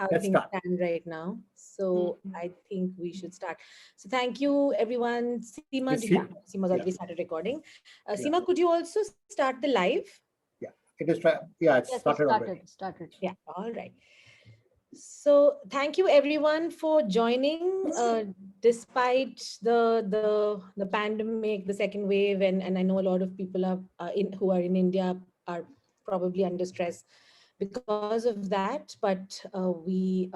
how Let's things start. stand right now. So I think we should start. So thank you, everyone. Seema, Yes, yeah, see? Seema's Yeah, already started recording. yeah, Seema, could you also start the live? yeah. It is, yeah, it's Yes, it started already. started. Yeah, all right. So thank you everyone for joining. Despite the pandemic, the second wave, and I know a lot of people are who are in India are probably under stress because of that. But we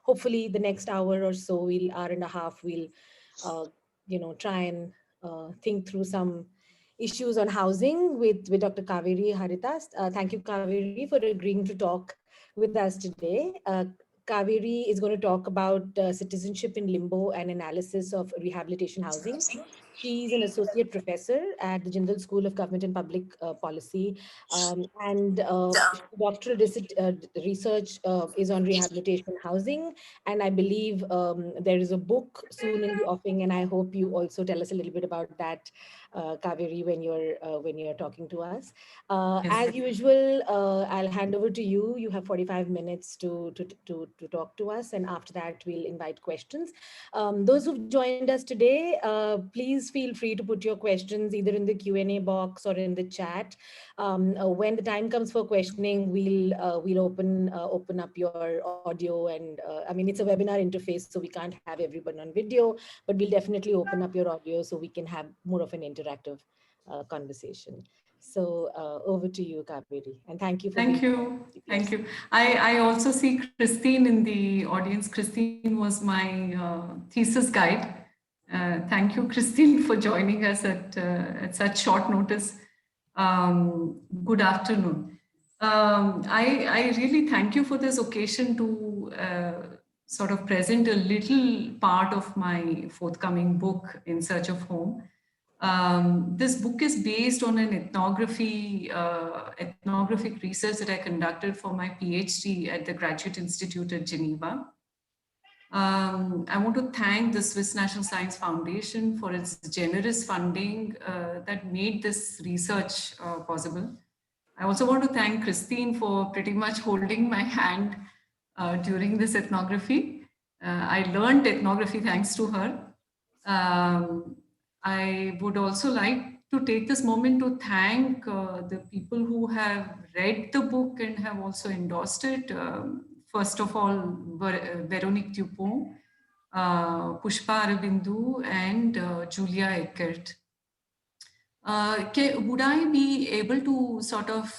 hopefully the next hour or so, hour and a half, we'll try and think through some issues on housing with Dr. Kaveri Haritas. Thank you, Kaveri, for agreeing to talk with us today. Kaveri is going to talk about citizenship in limbo and analysis of rehabilitation housing. She's an associate professor at the Jindal School of Government and Public Policy, and doctoral research is on rehabilitation housing. And I believe there is a book soon in the offing, and I hope you also tell us a little bit about that, Kaveri, when you're talking to us. As usual, I'll hand over to you. You have 45 minutes to talk to us, and after that, we'll invite questions. Those who've joined us today, please feel free to put your questions either in the Q&A box or in the chat. When the time comes for questioning, we'll open up your audio, and I mean, it's a webinar interface, so we can't have everyone on video, but we'll definitely open up your audio so we can have more of an interactive conversation. So over to you, Kaveri, and thank you for Thank being you. here. Thank you. I also see Christine in the audience. Christine was my thesis guide. Thank you, Christine, for joining us at such short notice. Good afternoon. I really thank you for this occasion to sort of present a little part of my forthcoming book, In Search of Home. This book is based on an ethnographic research that I conducted for my PhD at the Graduate Institute at Geneva. I want to thank the Swiss National Science Foundation for its generous funding that made this research possible. I also want to thank Christine for pretty much holding my hand during this ethnography. I learned ethnography thanks to her. I would also like to take this moment to thank the people who have read the book and have also endorsed it. First of all, Veronique Dupont, Pushpa Arabindu, and Julia Eckert. Would I be able to sort of,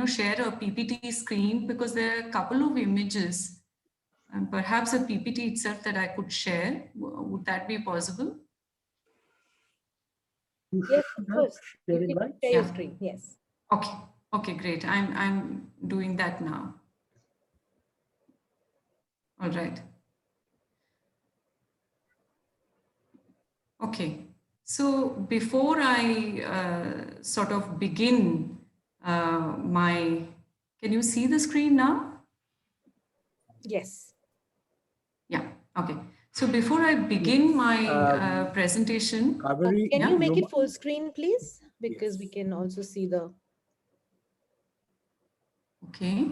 share a PPT screen, because there are a couple of images and perhaps a PPT itself that I could share. Would that be possible? Yes, of course. You can share your screen. Yes. Okay. Okay, great. I'm doing that now. All right. Okay. So before I sort of begin can you see the screen now? Yes. Yeah. Okay. So before I begin my presentation, Kaveri, can you make it full screen, please? Because we can also see the. Okay.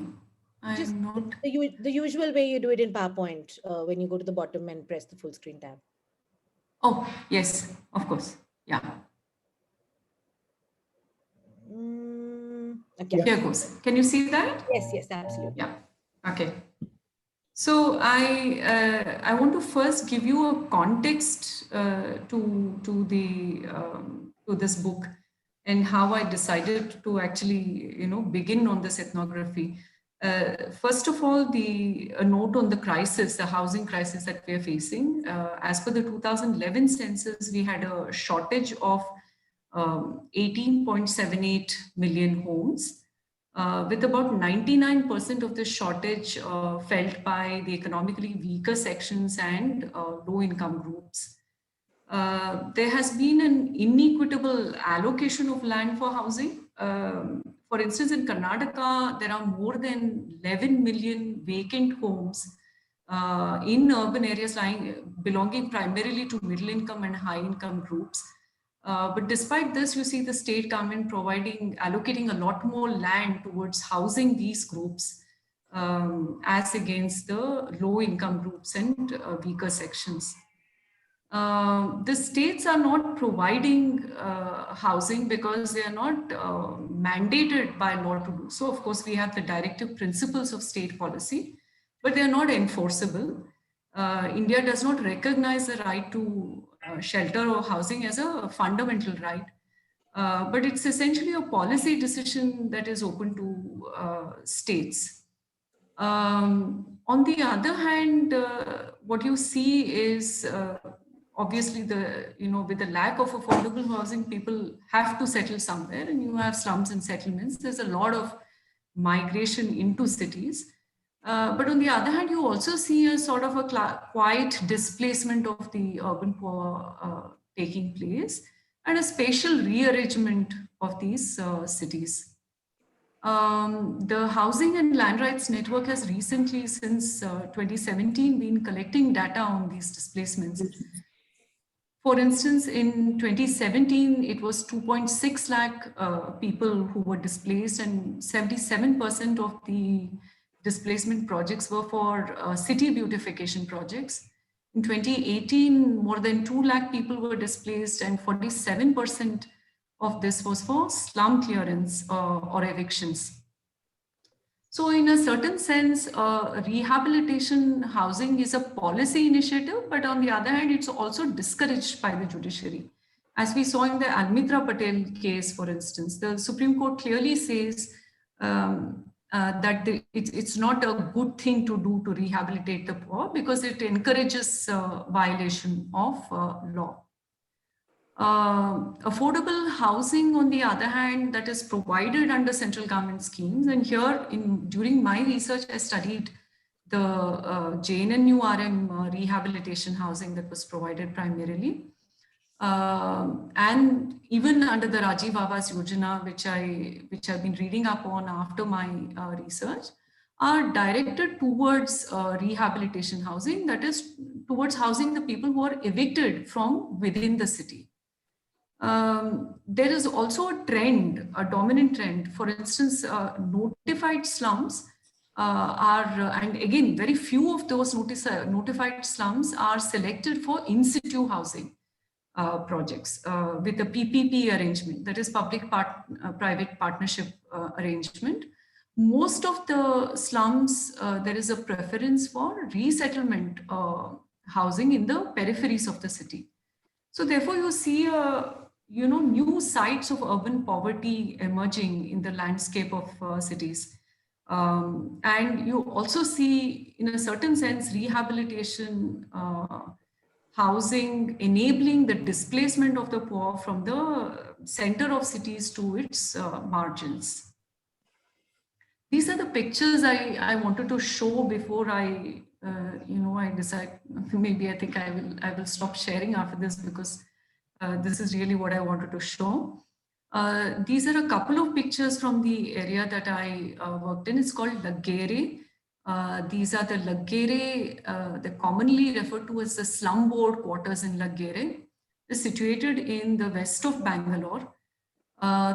Just I'm not. The usual way you do it in PowerPoint when you go to the bottom and press the full screen tab. Oh, yes, of course. Yeah. Okay. Here goes. Can you see that? Yes, absolutely. Yeah. Okay. So I want to first give you a context to this book and how I decided to actually begin on this ethnography. First of all, a note on the crisis, the housing crisis that we are facing. As per the 2011 census, we had a shortage of 18.78 million homes. With about 99% of the shortage felt by the economically weaker sections and low-income groups. There has been an inequitable allocation of land for housing. For instance, in Karnataka, there are more than 11 million vacant homes in urban areas belonging primarily to middle-income and high-income groups. But despite this, you see the state government allocating a lot more land towards housing these groups. as against the low-income groups and weaker sections. The states are not providing housing because they are not mandated by law to do so. Of course, we have the directive principles of state policy, but they are not enforceable. India does not recognize the right to shelter or housing as a fundamental right. But it's essentially a policy decision that is open to states. On the other hand, what you see is obviously with the lack of affordable housing, people have to settle somewhere, and you have slums and settlements. There's a lot of migration into cities. But on the other hand, you also see a sort of a quiet displacement of the urban poor taking place, and a spatial rearrangement of these cities. The Housing and Land Rights Network has recently, since 2017, been collecting data on these displacements. For instance, in 2017, it was 2.6 lakh people who were displaced, and 77% of the displacement projects were for city beautification projects. In 2018, more than 2 lakh people were displaced, and 47% of this was for slum clearance or evictions. So in a certain sense, rehabilitation housing is a policy initiative, but on the other hand, it's also discouraged by the judiciary. As we saw in the Almitra Patel case, for instance, the Supreme Court clearly says that it's not a good thing to do to rehabilitate the poor because it encourages violation of law. Affordable housing, on the other hand, that is provided under central government schemes. And here, during my research, I studied the JNNURM rehabilitation housing that was provided primarily. And even under the Rajiv Awas Yojana, which I've been reading up on after my research, are directed towards rehabilitation housing, that is towards housing the people who are evicted from within the city. There is also a trend, a dominant trend. For instance, notified slums and again, very few of those notified slums are selected for in situ housing projects with a PPP arrangement, that is public-private partnership arrangement. Most of the slums, there is a preference for resettlement housing in the peripheries of the city. So therefore, you see new sites of urban poverty emerging in the landscape of cities. And you also see, in a certain sense, rehabilitation housing enabling the displacement of the poor from the center of cities to its margins. These are the pictures I wanted to show before I decide. Maybe I think I will stop sharing after this because this is really what I wanted to show. These are a couple of pictures from the area that I worked in. It's called Laggere. These are the Laggere, they're commonly referred to as the slum board quarters in Laggere. They're situated in the west of Bangalore.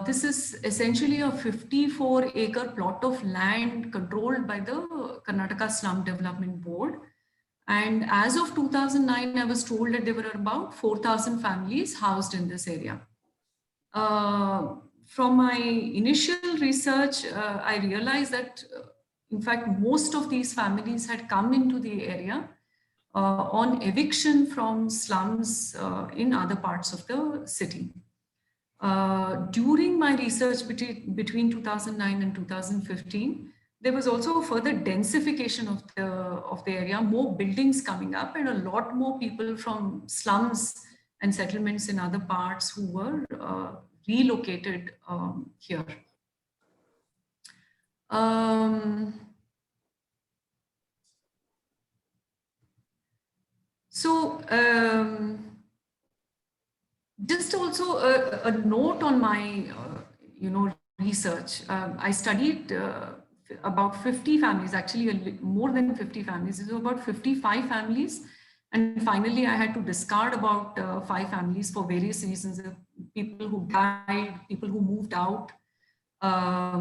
This is essentially a 54-acre plot of land controlled by the Karnataka Slum Development Board. And as of 2009, I was told that there were about 4,000 families housed in this area. From my initial research, I realized that, in fact, most of these families had come into the area on eviction from slums in other parts of the city. During my research between 2009 and 2015, there was also a further densification of the area, more buildings coming up, and a lot more people from slums and settlements in other parts who were relocated here. Just also a note on my, research. I studied about 50 families, actually more than 50 families. It was about 55 families. And finally, I had to discard about 5 families for various reasons. People who died, people who moved out.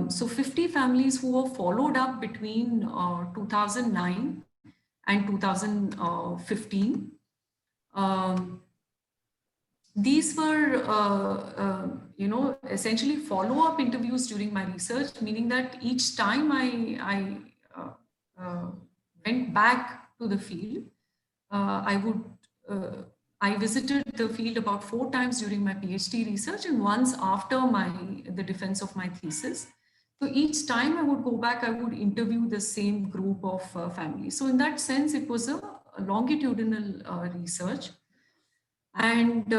So 50 families who were followed up between 2009 and 2015. Um, these were, essentially follow-up interviews during my research, meaning that each time I uh, went back to the field, I would, uh, I visited the field about 4 times during my PhD research and once after the defense of my thesis. So each time I would go back, I would interview the same group of families. So in that sense, it was a longitudinal research. And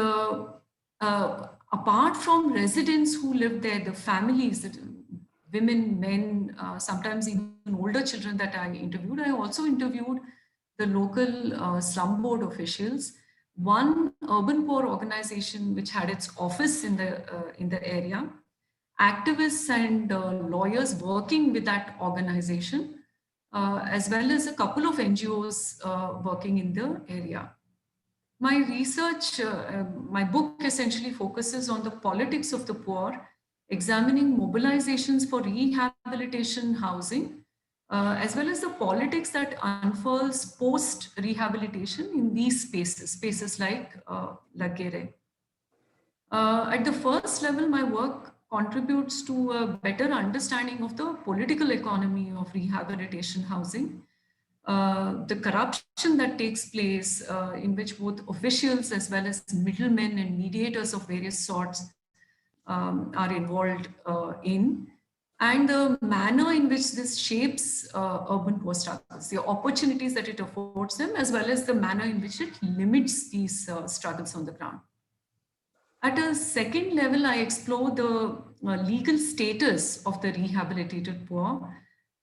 apart from residents who lived there, the families, the women, men, sometimes even older children that I interviewed, I also interviewed the local slum board officials, one urban poor organization which had its office in the area, activists and lawyers working with that organization, as well as a couple of NGOs working in the area. My research, my book essentially focuses on the politics of the poor, examining mobilizations for rehabilitation housing, as well as the politics that unfurls post-rehabilitation in these spaces, spaces like Lagere. At the first level, my work contributes to a better understanding of the political economy of rehabilitation housing, the corruption that takes place, in which both officials as well as middlemen and mediators of various sorts are involved in, and the manner in which this shapes urban poor struggles, the opportunities that it affords them, as well as the manner in which it limits these struggles on the ground. At a second level, I explore the legal status of the rehabilitated poor,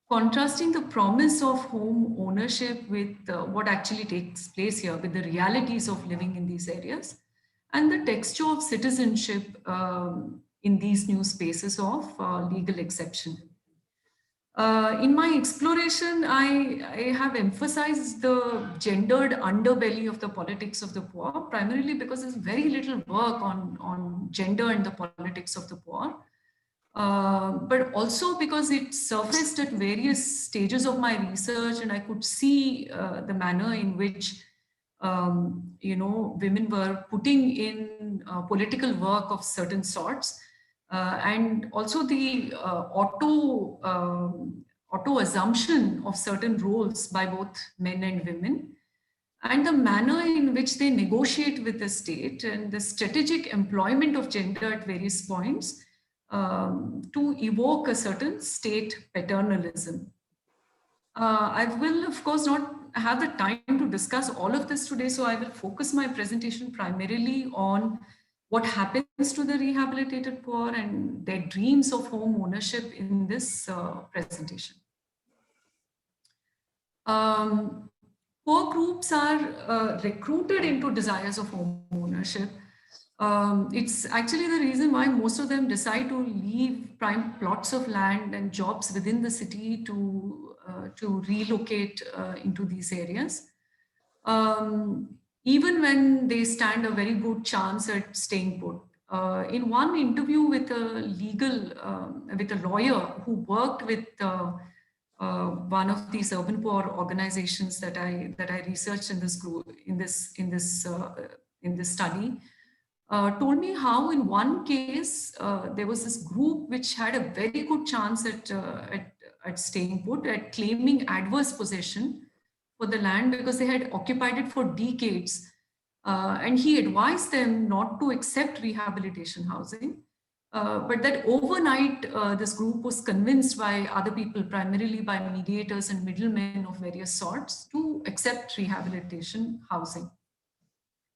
contrasting the promise of home ownership with what actually takes place here, with the realities of living in these areas, and the texture of citizenship in these new spaces of legal exception. In my exploration, I have emphasized the gendered underbelly of the politics of the poor, primarily because there's very little work on gender and the politics of the poor. But also because it surfaced at various stages of my research, and I could see the manner in which women were putting in political work of certain sorts, and also the auto assumption of certain roles by both men and women, and the manner in which they negotiate with the state, and the strategic employment of gender at various points to evoke a certain state paternalism. I will, of course, not have the time to discuss all of this today, so I will focus my presentation primarily on what happens to the rehabilitated poor and their dreams of home ownership in this presentation. Poor groups are recruited into desires of home ownership. It's actually the reason why most of them decide to leave prime plots of land and jobs within the city to relocate into these areas. Even when they stand a very good chance at staying put. In one interview with with a lawyer who worked with one of these urban poor organizations that I researched in this group in this study, told me how in one case there was this group which had a very good chance at staying put, at claiming adverse possession for the land because they had occupied it for decades. And he advised them not to accept rehabilitation housing, but that overnight this group was convinced by other people, primarily by mediators and middlemen of various sorts, to accept rehabilitation housing.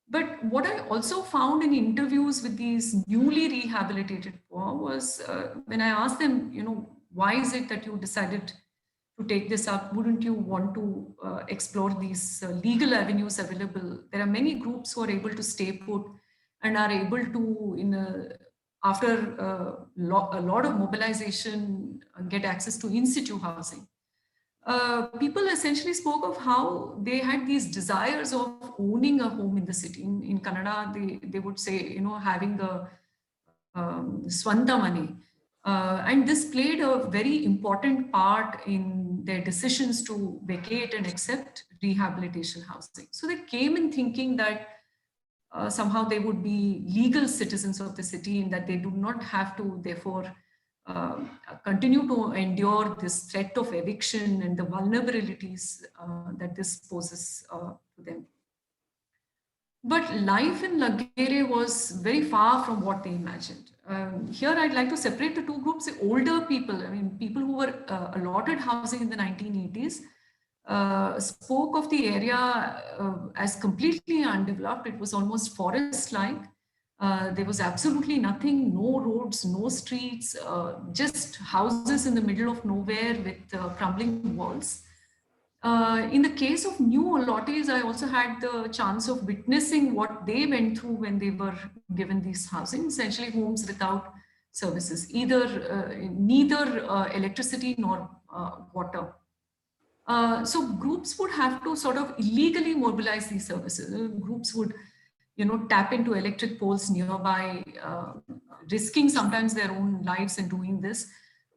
But what I also found in interviews with these newly rehabilitated poor was when I asked them, why is it that you decided to take this up? Wouldn't you want to explore these legal avenues available? There are many groups who are able to stay put and are able to, after a lot of mobilization, get access to in situ housing. People essentially spoke of how they had these desires of owning a home in the city. In Kannada, they would say, having a swanta money. And this played a very important part in their decisions to vacate and accept rehabilitation housing. So they came in thinking that somehow they would be legal citizens of the city and that they do not have to, therefore, continue to endure this threat of eviction and the vulnerabilities that this poses to them. But life in Lagere was very far from what they imagined. Here, I'd like to separate the two groups. The older people, I mean, people who were allotted housing in the 1980s, spoke of the area as completely undeveloped. It was almost forest-like. There was absolutely nothing, no roads, no streets, just houses in the middle of nowhere with crumbling walls. In the case of new allottees, I also had the chance of witnessing what they went through when they were given these housing, essentially homes without services, neither electricity nor water. So groups would have to sort of illegally mobilize these services. Groups would, tap into electric poles nearby, risking sometimes their own lives in doing this.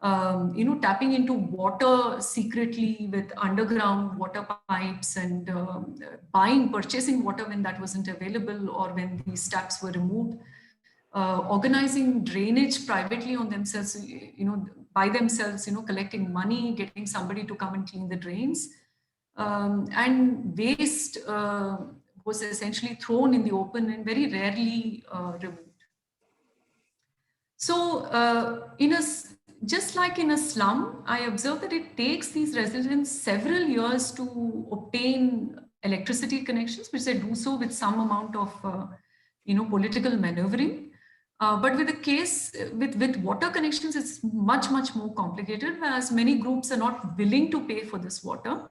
Tapping into water secretly with underground water pipes and purchasing water when that wasn't available or when these taps were removed. Organizing drainage privately on themselves, by themselves, collecting money, getting somebody to come and clean the drains. And waste was essentially thrown in the open and very rarely removed. So just like in a slum, I observed that it takes these residents several years to obtain electricity connections, which they do so with some amount of political maneuvering. But with the case with water connections, it's much, much more complicated, whereas many groups are not willing to pay for this water.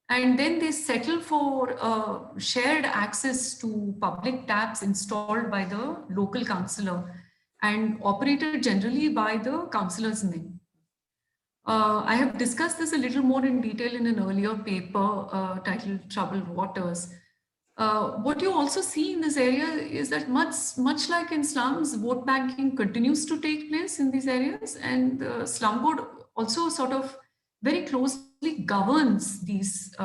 And then they settle for shared access to public taps installed by the local councillor and operated generally by the councillor's men. I have discussed this a little more in detail in an earlier paper titled Troubled Waters. What you also see in this area is that much like in slums, vote banking continues to take place in these areas, and the slum board also sort of very closely governs these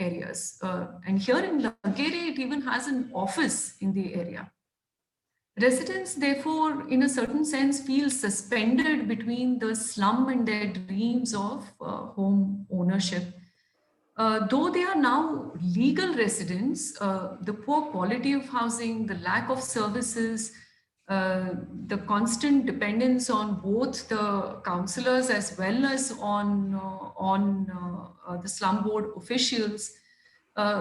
areas. And here in Lagere, it even has an office in the area. Residents, therefore, in a certain sense, feel suspended between the slum and their dreams of home ownership. Though they are now legal residents, the poor quality of housing, the lack of services, the constant dependence on both the councillors as well as on the slum board officials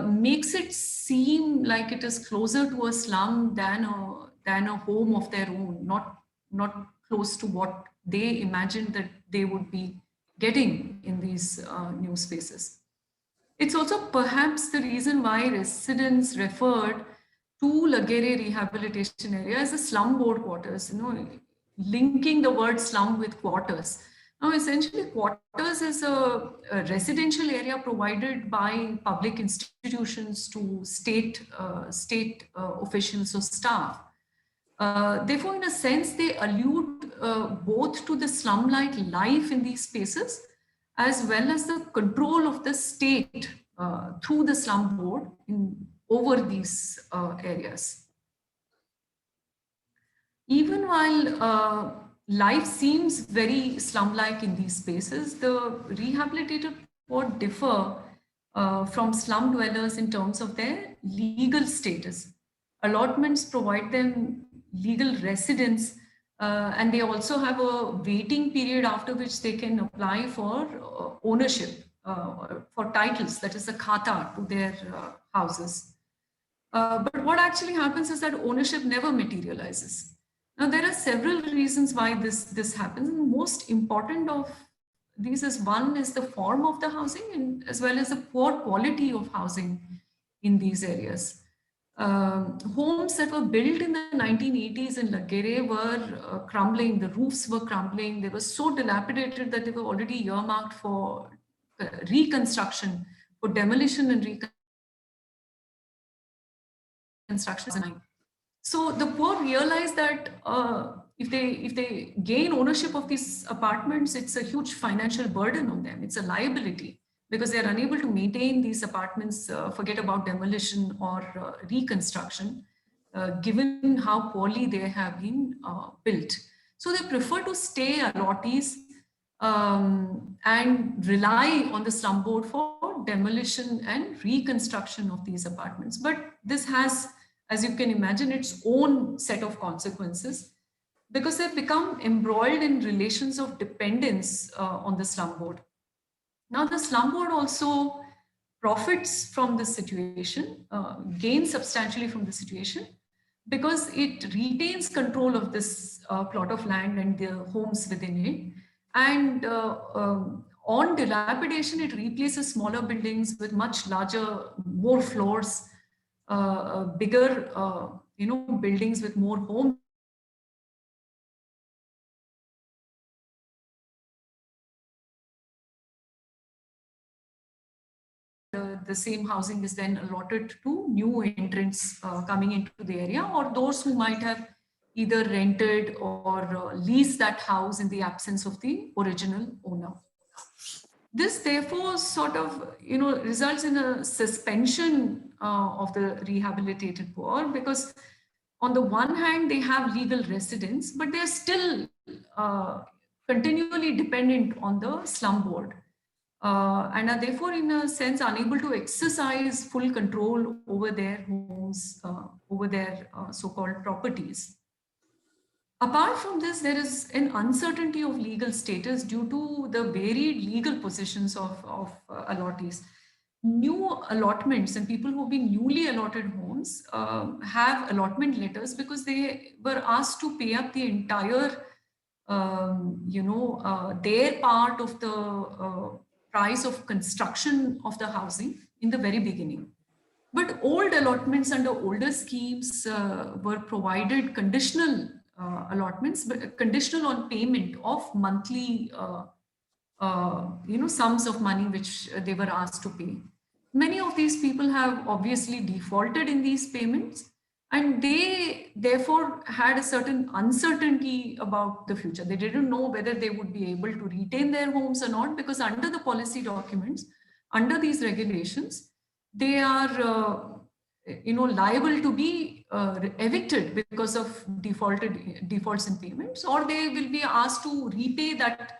makes it seem like it is closer to a slum than a home of their own, not close to what they imagined that they would be getting in these new spaces. It's also perhaps the reason why residents referred to Lagere rehabilitation area as a slum board quarters, linking the word slum with quarters. Now, essentially, quarters is a residential area provided by public institutions to state officials or staff. Therefore, in a sense, they allude both to the slum-like life in these spaces, as well as the control of the state through the slum board over these areas. Even while life seems very slum-like in these spaces, the rehabilitated poor differ from slum dwellers in terms of their legal status. Allotments provide them legal residence, and they also have a waiting period after which they can apply for ownership, for titles, that is the khata, to their houses. But what actually happens is that ownership never materializes. Now, there are several reasons why this happens. And most important of these is, one is the form of the housing, and as well as the poor quality of housing in these areas. Homes that were built in the 1980s in Lagere were crumbling, the roofs were crumbling, they were so dilapidated that they were already earmarked for reconstruction, for demolition and reconstruction. So the poor realized that if they gain ownership of these apartments, it's a huge financial burden on them. It's a liability because they're unable to maintain these apartments, forget about demolition or reconstruction, given how poorly they have been built. So they prefer to stay allottees and rely on the slum board for demolition and reconstruction of these apartments. But this has, as you can imagine, its own set of consequences because they've become embroiled in relations of dependence on the slum board. Now, the slum board also profits from this situation, gains substantially from the situation, because it retains control of this plot of land and the homes within it. And on dilapidation, it replaces smaller buildings with much larger, more floors, bigger, buildings with more homes inside. The same housing is then allotted to new entrants coming into the area, or those who might have either rented or leased that house in the absence of the original owner. This therefore sort of results in a suspension of the rehabilitated poor, because on the one hand they have legal residence, but they're still continually dependent on the slum board. And are therefore, in a sense, unable to exercise full control over their homes, over their so-called properties. Apart from this, there is an uncertainty of legal status due to the varied legal positions of allottees. New allotments and people who have been newly allotted homes have allotment letters because they were asked to pay up the entire, their part of the price of construction of the housing in the very beginning. But old allotments under older schemes were provided conditional allotments, but conditional on payment of monthly, sums of money which they were asked to pay. Many of these people have obviously defaulted in these payments, and they therefore had a certain uncertainty about the future. They didn't know whether they would be able to retain their homes or not, because under the policy documents, under these regulations, they are liable to be evicted because of defaults in payments, or they will be asked to repay that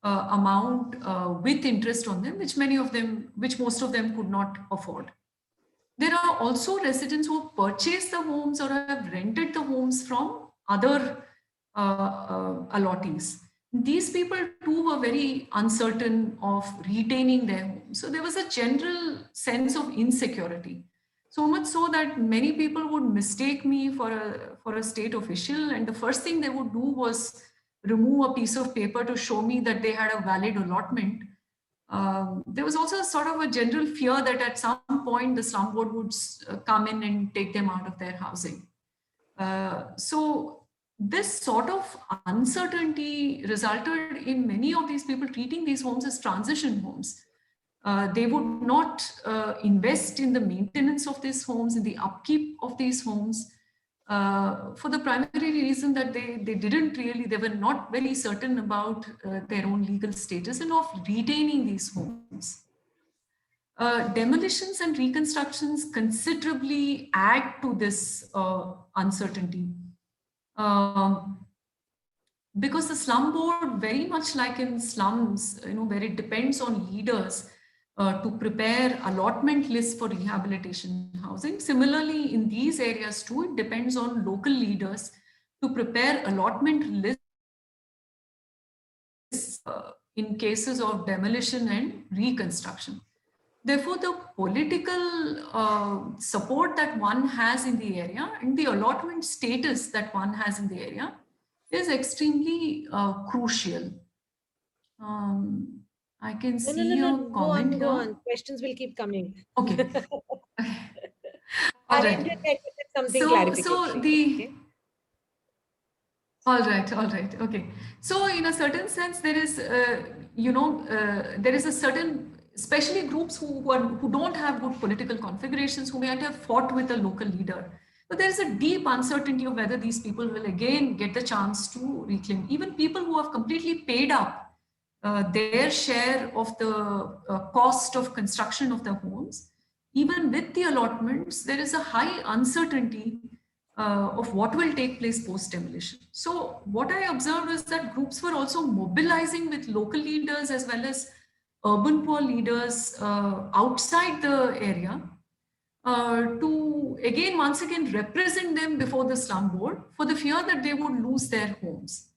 amount with interest on them, which most of them could not afford. There are also residents who have purchased the homes or have rented the homes from other allottees. These people too were very uncertain of retaining their homes. So there was a general sense of insecurity. So much so that many people would mistake me for a state official, and the first thing they would do was remove a piece of paper to show me that they had a valid allotment. There was also sort of a general fear that at some point the slum board would come in and take them out of their housing. So this sort of uncertainty resulted in many of these people treating these homes as transition homes. They would not invest in the maintenance of these homes, in the upkeep of these homes, for the primary reason that they were not very certain about their own legal status and of retaining these homes. Demolitions and reconstructions considerably add to this uncertainty. Because the slum board, very much like in slums, where it depends on leaders to prepare allotment lists for rehabilitation housing. Similarly, in these areas too, it depends on local leaders to prepare allotment lists in cases of demolition and reconstruction. Therefore, the political support that one has in the area and the allotment status that one has in the area is extremely crucial. I can see a comment here. Go on. Questions will keep coming. Okay. Our All right. internet is something So clarification. the all right. Okay. So in a certain sense, there is there is a certain, especially groups who don't have good political configurations, who might have fought with a local leader. So there is a deep uncertainty of whether these people will again get the chance to reclaim. Even people who have completely paid up their share of the cost of construction of their homes, even with the allotments, there is a high uncertainty of what will take place post demolition. So what I observed is that groups were also mobilizing with local leaders as well as urban poor leaders outside the area to again, once again, represent them before the slum board for the fear that they would lose their homes.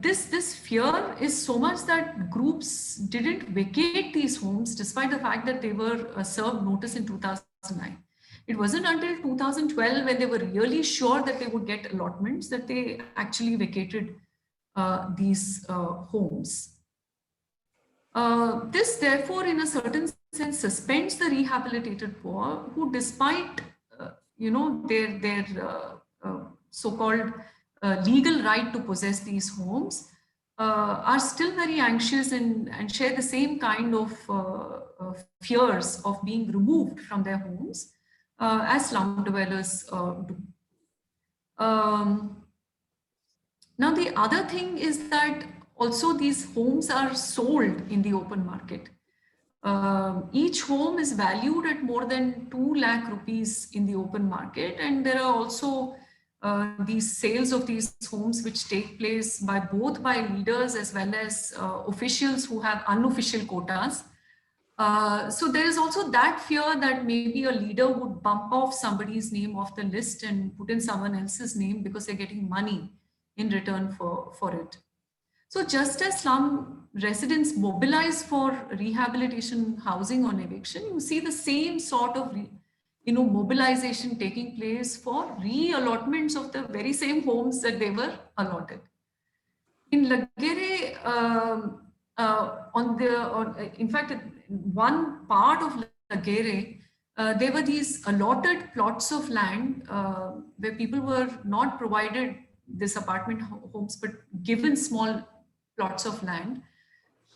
This fear is so much that groups didn't vacate these homes despite the fact that they were served notice in 2009. It wasn't until 2012 when they were really sure that they would get allotments that they actually vacated these homes. This therefore, in a certain sense, suspends the rehabilitated poor who, despite their so-called legal right to possess these homes, are still very anxious and share the same kind of fears of being removed from their homes as slum dwellers do. Now, the other thing is that also these homes are sold in the open market. Each home is valued at more than 2 lakh rupees in the open market, and there are also these sales of these homes which take place both by leaders as well as officials who have unofficial quotas. So there is also that fear that maybe a leader would bump off somebody's name off the list and put in someone else's name because they're getting money in return for it. So just as slum residents mobilize for rehabilitation housing on eviction, you see the same sort of mobilization taking place for re-allotments of the very same homes that they were allotted. In Lagere, in fact, one part of Lagere, there were these allotted plots of land where people were not provided this apartment homes, but given small plots of land.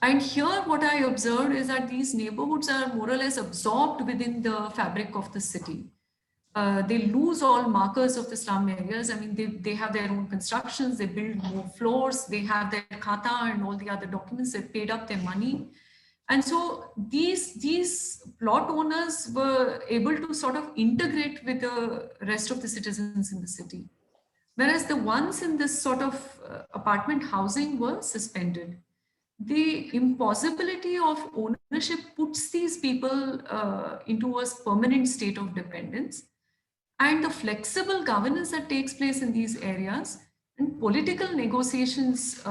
And here what I observed is that these neighborhoods are more or less absorbed within the fabric of the city. They lose all markers of the slum areas. I mean, they have their own constructions, they build more floors, they have their khata and all the other documents, they've paid up their money. And so these plot owners were able to sort of integrate with the rest of the citizens in the city. Whereas the ones in this sort of apartment housing were suspended. The impossibility of ownership puts these people into a permanent state of dependence. And the flexible governance that takes place in these areas and political negotiations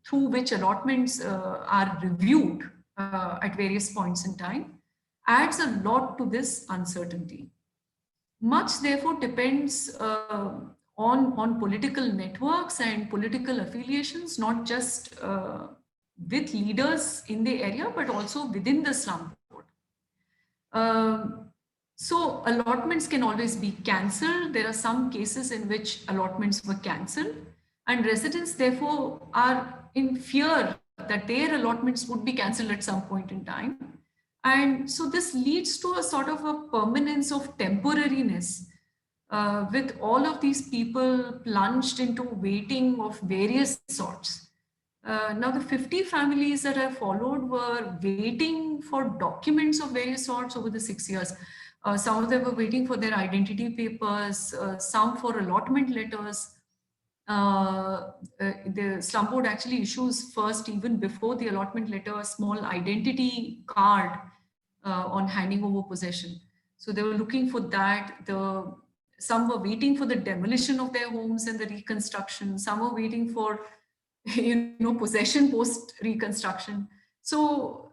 through which allotments are reviewed at various points in time adds a lot to this uncertainty. Much therefore depends on political networks and political affiliations, not just with leaders in the area, but also within the slum board. So allotments can always be cancelled. There are some cases in which allotments were cancelled, and residents therefore are in fear that their allotments would be cancelled at some point in time. And so this leads to a sort of a permanence of temporariness with all of these people plunged into waiting of various sorts. Now, the 50 families that I followed were waiting for documents of various sorts over the 6 years. Some of them were waiting for their identity papers, some for allotment letters. The slum board actually issues first, even before the allotment letter, a small identity card on handing over possession. So they were looking for that. Some were waiting for the demolition of their homes and the reconstruction. Some were waiting for, possession post reconstruction. So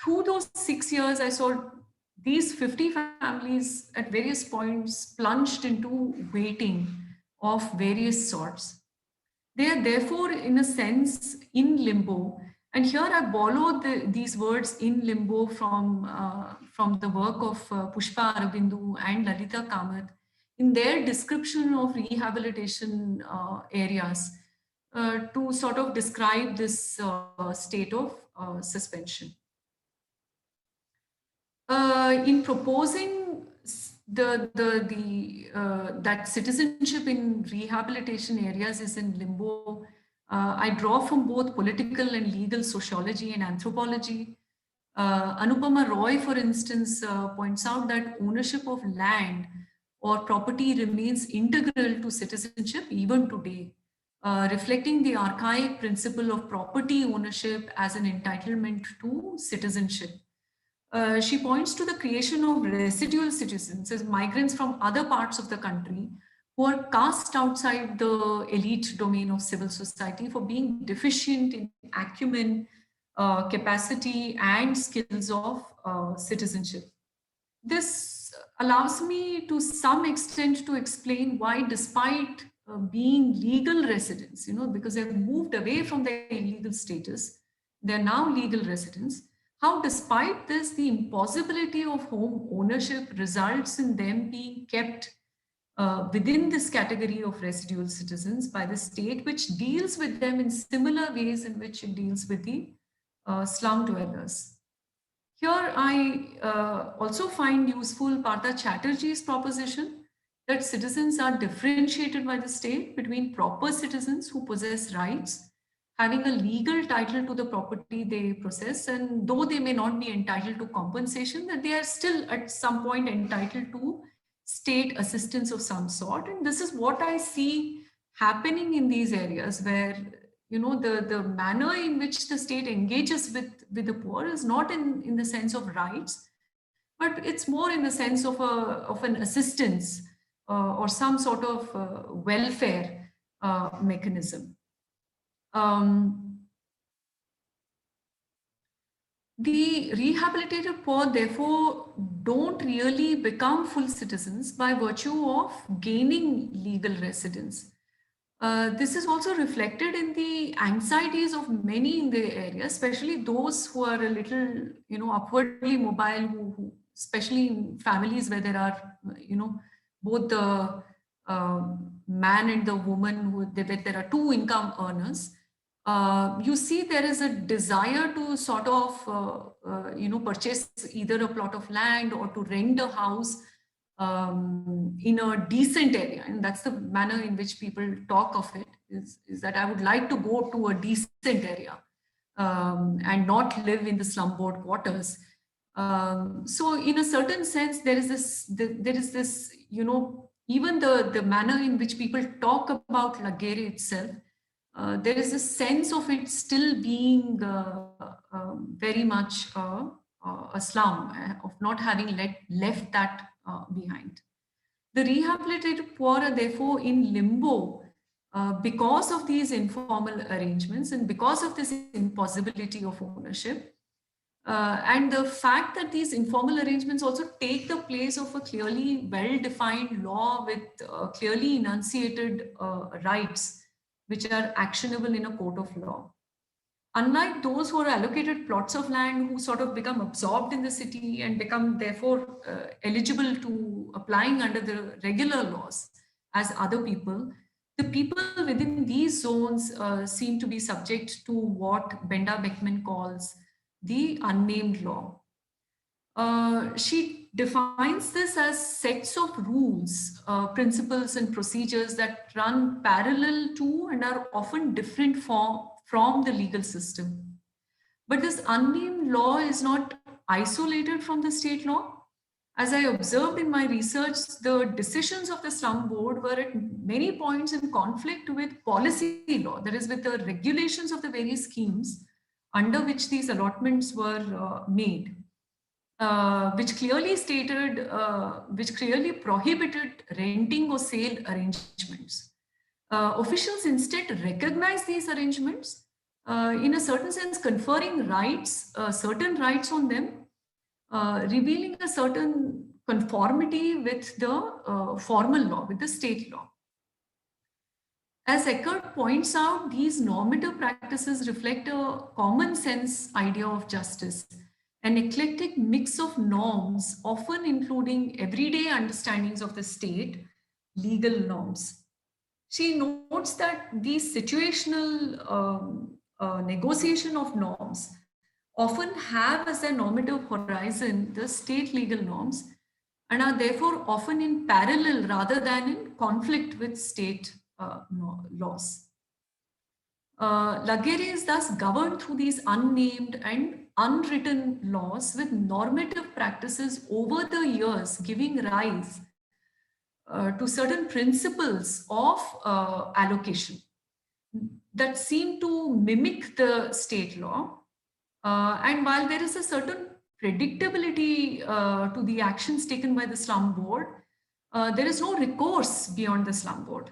through those 6 years, I saw these 50 families at various points plunged into waiting of various sorts. They are therefore, in a sense, in limbo. And here I borrowed these words "in limbo" from the work of Pushpa Arabindu and Lalita Kamath in their description of rehabilitation areas to sort of describe this state of suspension. In proposing that citizenship in rehabilitation areas is in limbo, I draw from both political and legal sociology and anthropology. Anupama Roy, for instance, points out that ownership of land or property remains integral to citizenship even today, reflecting the archaic principle of property ownership as an entitlement to citizenship. She points to the creation of residual citizens as migrants from other parts of the country who are cast outside the elite domain of civil society for being deficient in acumen, capacity, and skills of citizenship. This allows me to some extent to explain why, despite being legal residents, because they've moved away from their illegal status, they're now legal residents, how despite this, the impossibility of home ownership results in them being kept within this category of residual citizens by the state, which deals with them in similar ways in which it deals with the slum dwellers. Here, I also find useful Partha Chatterjee's proposition that citizens are differentiated by the state between proper citizens who possess rights, having a legal title to the property they possess, and though they may not be entitled to compensation, that they are still at some point entitled to state assistance of some sort. And this is what I see happening in these areas where the manner in which the state engages with the poor is not in the sense of rights, but it's more in the sense of an assistance or some sort of welfare mechanism. The rehabilitated poor, therefore, don't really become full citizens by virtue of gaining legal residence. This is also reflected in the anxieties of many in the area, especially those who are a little, upwardly mobile, who especially in families where there are, both the man and the woman, where there are two income earners. You see there is a desire to sort of, purchase either a plot of land or to rent a house in a decent area. And that's the manner in which people talk of it, is that I would like to go to a decent area and not live in the slum board quarters. So in a certain sense, there is this, even the manner in which people talk about Lagere itself, there is a sense of it still being very much a slum, of not having left that behind. The rehabilitated poor are therefore in limbo because of these informal arrangements and because of this impossibility of ownership. And the fact that these informal arrangements also take the place of a clearly well-defined law with clearly enunciated rights, which are actionable in a court of law. Unlike those who are allocated plots of land, who sort of become absorbed in the city and become therefore eligible to applying under the regular laws as other people, the people within these zones seem to be subject to what Benda Beckman calls the unnamed law. She defines this as sets of rules, principles, and procedures that run parallel to and are often different from the legal system. But this unnamed law is not isolated from the state law. As I observed in my research, the decisions of the slum board were at many points in conflict with policy law, that is, with the regulations of the various schemes under which these allotments were made. Which clearly prohibited renting or sale arrangements. Officials instead recognize these arrangements, in a certain sense conferring rights, certain rights on them, revealing a certain conformity with the formal law, with the state law. As Eckert points out, these normative practices reflect a common sense idea of justice, an eclectic mix of norms, often including everyday understandings of the state, legal norms. She notes that these situational negotiation of norms often have as their normative horizon the state legal norms and are therefore often in parallel rather than in conflict with state laws. Lagere is thus governed through these unnamed and unwritten laws with normative practices over the years giving rise to certain principles of allocation that seem to mimic the state law. And while there is a certain predictability to the actions taken by the slum board, there is no recourse beyond the slum board.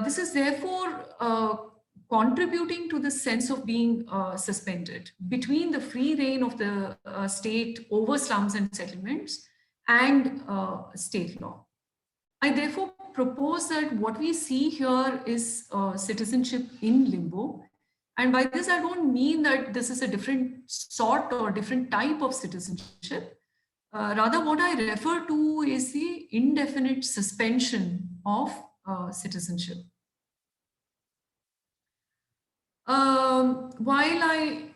This is therefore contributing to the sense of being suspended between the free reign of the state over slums and settlements and state law. I therefore propose that what we see here is citizenship in limbo. And by this, I don't mean that this is a different sort or different type of citizenship. Rather, what I refer to is the indefinite suspension of citizenship. While I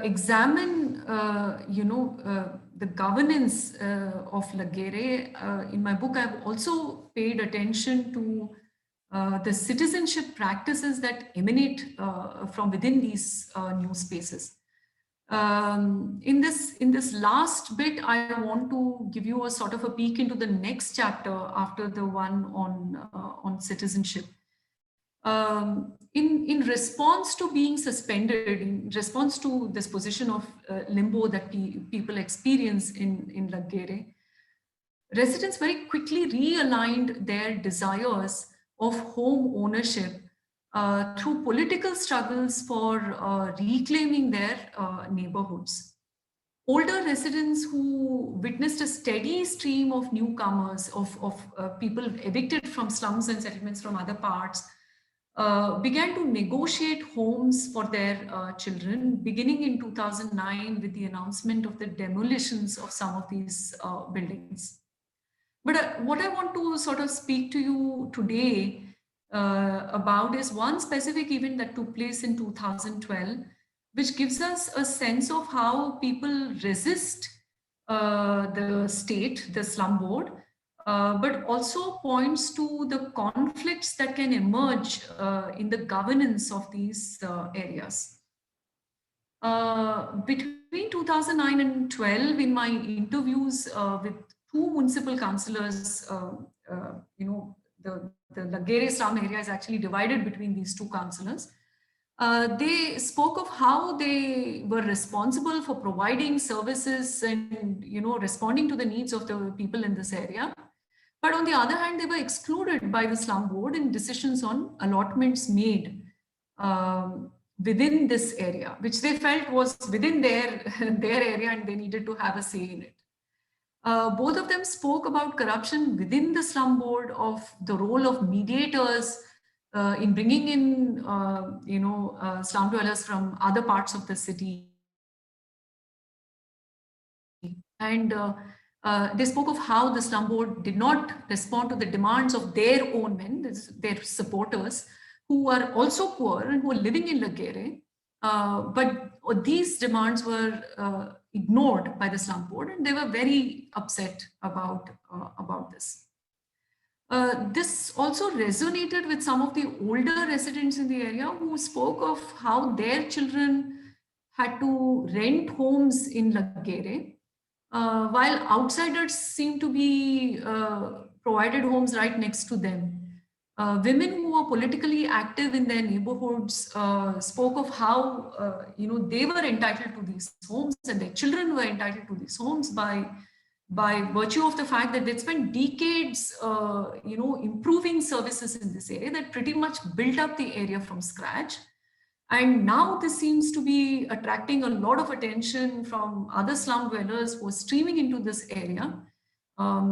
examine, the governance of Lagere, in my book, I've also paid attention to the citizenship practices that emanate from within these new spaces. In this last bit, I want to give you a sort of a peek into the next chapter after the one on citizenship. In response to being suspended, in response to this position of limbo that people experience in Lagere, residents very quickly realigned their desires of home ownership through political struggles for reclaiming their neighborhoods. Older residents who witnessed a steady stream of newcomers, of people evicted from slums and settlements from other parts, began to negotiate homes for their children, beginning in 2009 with the announcement of the demolitions of some of these buildings. But what I want to sort of speak to you today about is one specific event that took place in 2012, which gives us a sense of how people resist the state, the slum board, but also points to the conflicts that can emerge in the governance of these areas. Between 2009 and 12, in my interviews with two municipal councillors, the Lagere slum area is actually divided between these two councillors. They spoke of how they were responsible for providing services and responding to the needs of the people in this area. But on the other hand, they were excluded by the slum board in decisions on allotments made within this area, which they felt was within their area and they needed to have a say in it. Both of them spoke about corruption within the slum board, of the role of mediators in bringing in, slum dwellers from other parts of the city. And they spoke of how the slum board did not respond to the demands of their own men, their supporters, who are also poor and who are living in Lagere. But these demands were ignored by the slum board, and they were very upset about this. This also resonated with some of the older residents in the area who spoke of how their children had to rent homes in Lagere, while outsiders seem to be provided homes right next to them. Women who were politically active in their neighborhoods spoke of how they were entitled to these homes and their children were entitled to these homes by virtue of the fact that they'd spent decades improving services in this area that pretty much built up the area from scratch. And now this seems to be attracting a lot of attention from other slum dwellers who are streaming into this area,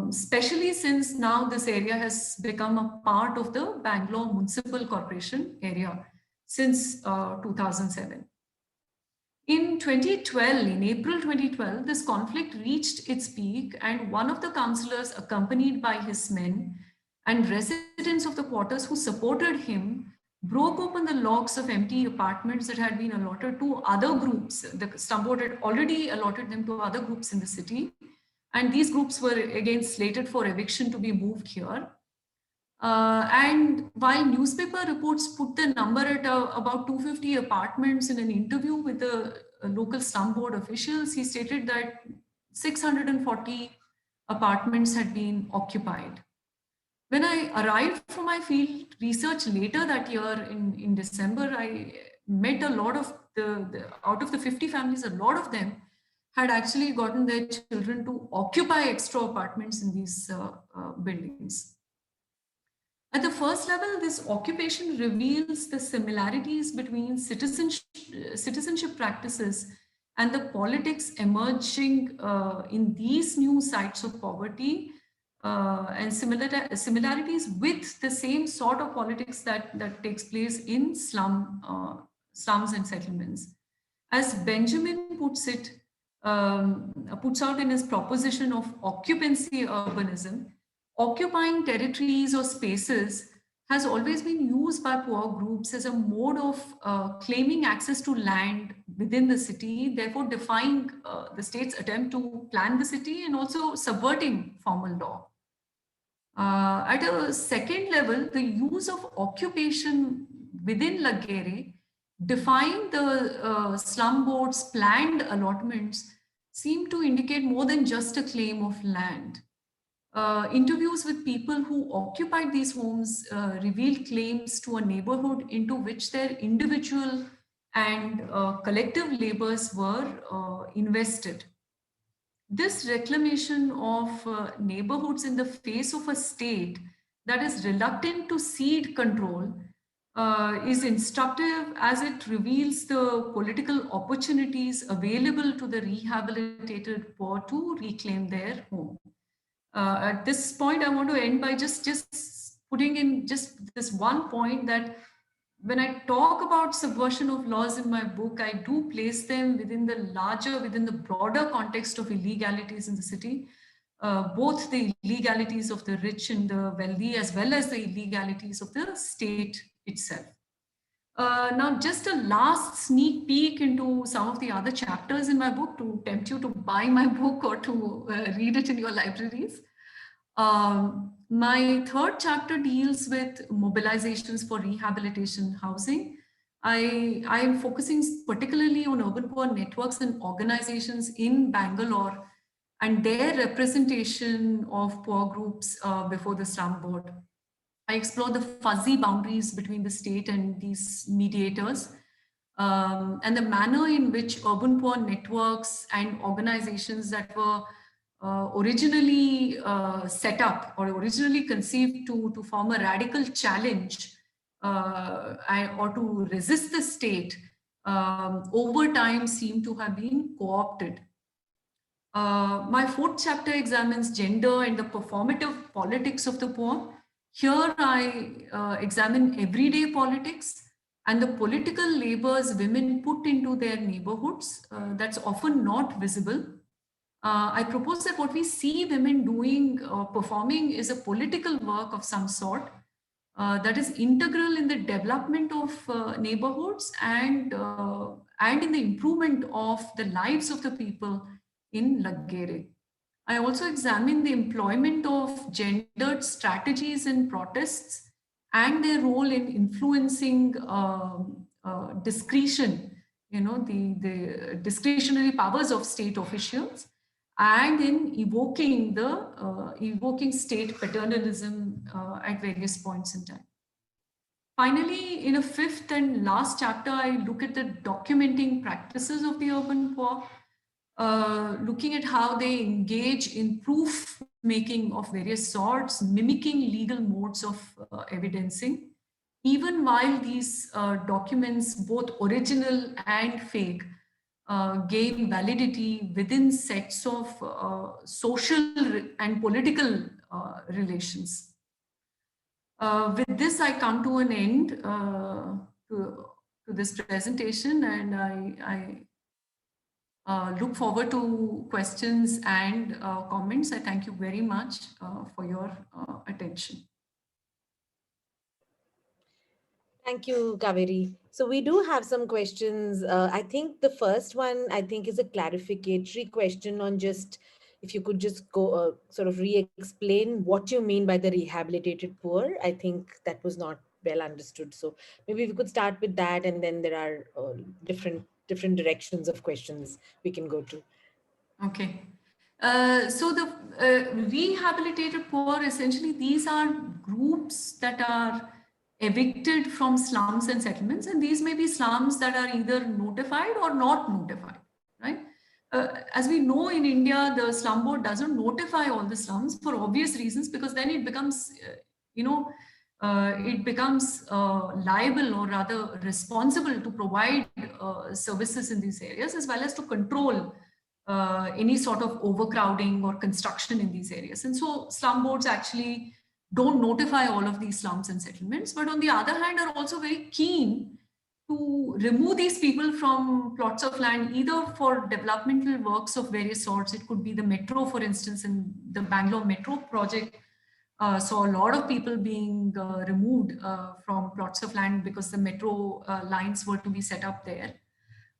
especially since now this area has become a part of the Bangalore Municipal Corporation area since 2007. In 2012, in April 2012, this conflict reached its peak, and one of the councillors, accompanied by his men and residents of the quarters who supported him, broke open the logs of empty apartments that had been allotted to other groups. The slum board had already allotted them to other groups in the city. And these groups were again slated for eviction to be moved here. And while newspaper reports put the number at about 250 apartments, in an interview with the local slum board officials, he stated that 640 apartments had been occupied. When I arrived for my field research later that year in December, I met a lot of out of the 50 families, a lot of them had actually gotten their children to occupy extra apartments in these buildings. At the first level, this occupation reveals the similarities between citizenship practices and the politics emerging in these new sites of poverty, and similarities with the same sort of politics that takes place in slums and settlements. As Benjamin puts out in his proposition of occupancy urbanism, occupying territories or spaces has always been used by poor groups as a mode of claiming access to land within the city, therefore defying the state's attempt to plan the city and also subverting formal law. At a second level, the use of occupation within Lagere, defying the slum board's planned allotments, seem to indicate more than just a claim of land. Interviews with people who occupied these homes revealed claims to a neighborhood into which their individual and collective labors were invested. This reclamation of neighborhoods in the face of a state that is reluctant to cede control is instructive, as it reveals the political opportunities available to the rehabilitated poor to reclaim their home. At this point, I want to end by just putting in just this one point, that when I talk about subversion of laws in my book, I do place them within the broader context of illegalities in the city, both the illegalities of the rich and the wealthy, as well as the illegalities of the state itself. Now, just a last sneak peek into some of the other chapters in my book to tempt you to buy my book or to read it in your libraries. My third chapter deals with mobilizations for rehabilitation housing. I am focusing particularly on urban poor networks and organizations in Bangalore and their representation of poor groups before the slum board. I explore the fuzzy boundaries between the state and these mediators, and the manner in which urban poor networks and organizations that were originally set up or originally conceived to form a radical challenge or to resist the state, over time seem to have been co-opted. My fourth chapter examines gender and the performative politics of the poor. Here I examine everyday politics and the political labors women put into their neighborhoods that's often not visible. I propose that what we see women doing or performing is a political work of some sort that is integral in the development of neighborhoods and in the improvement of the lives of the people in Lagere. I also examine the employment of gendered strategies in protests and their role in influencing discretion, the discretionary powers of state officials, and in evoking state paternalism at various points in time. Finally, in a fifth and last chapter, I look at the documenting practices of the urban poor, looking at how they engage in proof making of various sorts, mimicking legal modes of evidencing, even while these documents, both original and fake, gain validity within sets of social and political relations. With this, I come to an end to this presentation, and I look forward to questions and comments. I thank you very much for your attention. Thank you, Kaveri. So we do have some questions. I think the first one, I think, is a clarificatory question on just if you could just go sort of re-explain what you mean by the rehabilitated poor. I think that was not well understood. So maybe we could start with that, and then there are different directions of questions we can go to. Okay. So the rehabilitated poor, essentially, these are groups that are evicted from slums and settlements, and these may be slums that are either notified or not notified, right? As we know in India, the slum board doesn't notify all the slums for obvious reasons, because then it becomes, you know, it becomes liable, or rather responsible, to provide services in these areas, as well as to control any sort of overcrowding or construction in these areas. And so slum boards actually don't notify all of these slums and settlements, but on the other hand are also very keen to remove these people from plots of land, either for developmental works of various sorts. It could be the metro, for instance, in the Bangalore metro project, saw a lot of people being removed from plots of land because the metro lines were to be set up there.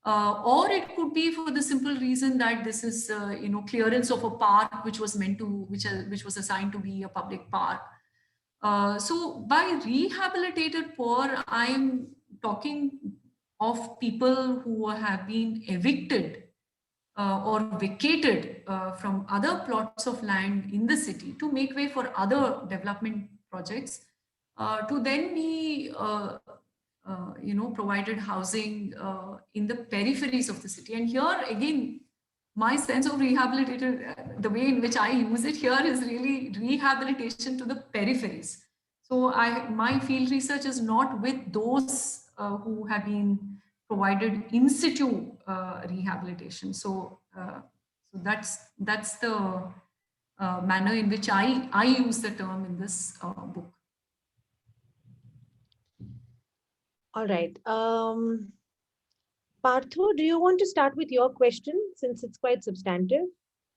Or it could be for the simple reason that this is, clearance of a park which was meant to, which was assigned to be a public park. So by rehabilitated poor, I'm talking of people who have been evicted or vacated from other plots of land in the city to make way for other development projects, to then be provided housing in the peripheries of the city. And here again, my sense of rehabilitated, the way in which I use it here, is really rehabilitation to the peripheries. So my field research is not with those who have been provided in situ rehabilitation. So that's the manner in which I use the term in this book. All right. Partho, do you want to start with your question since it's quite substantive?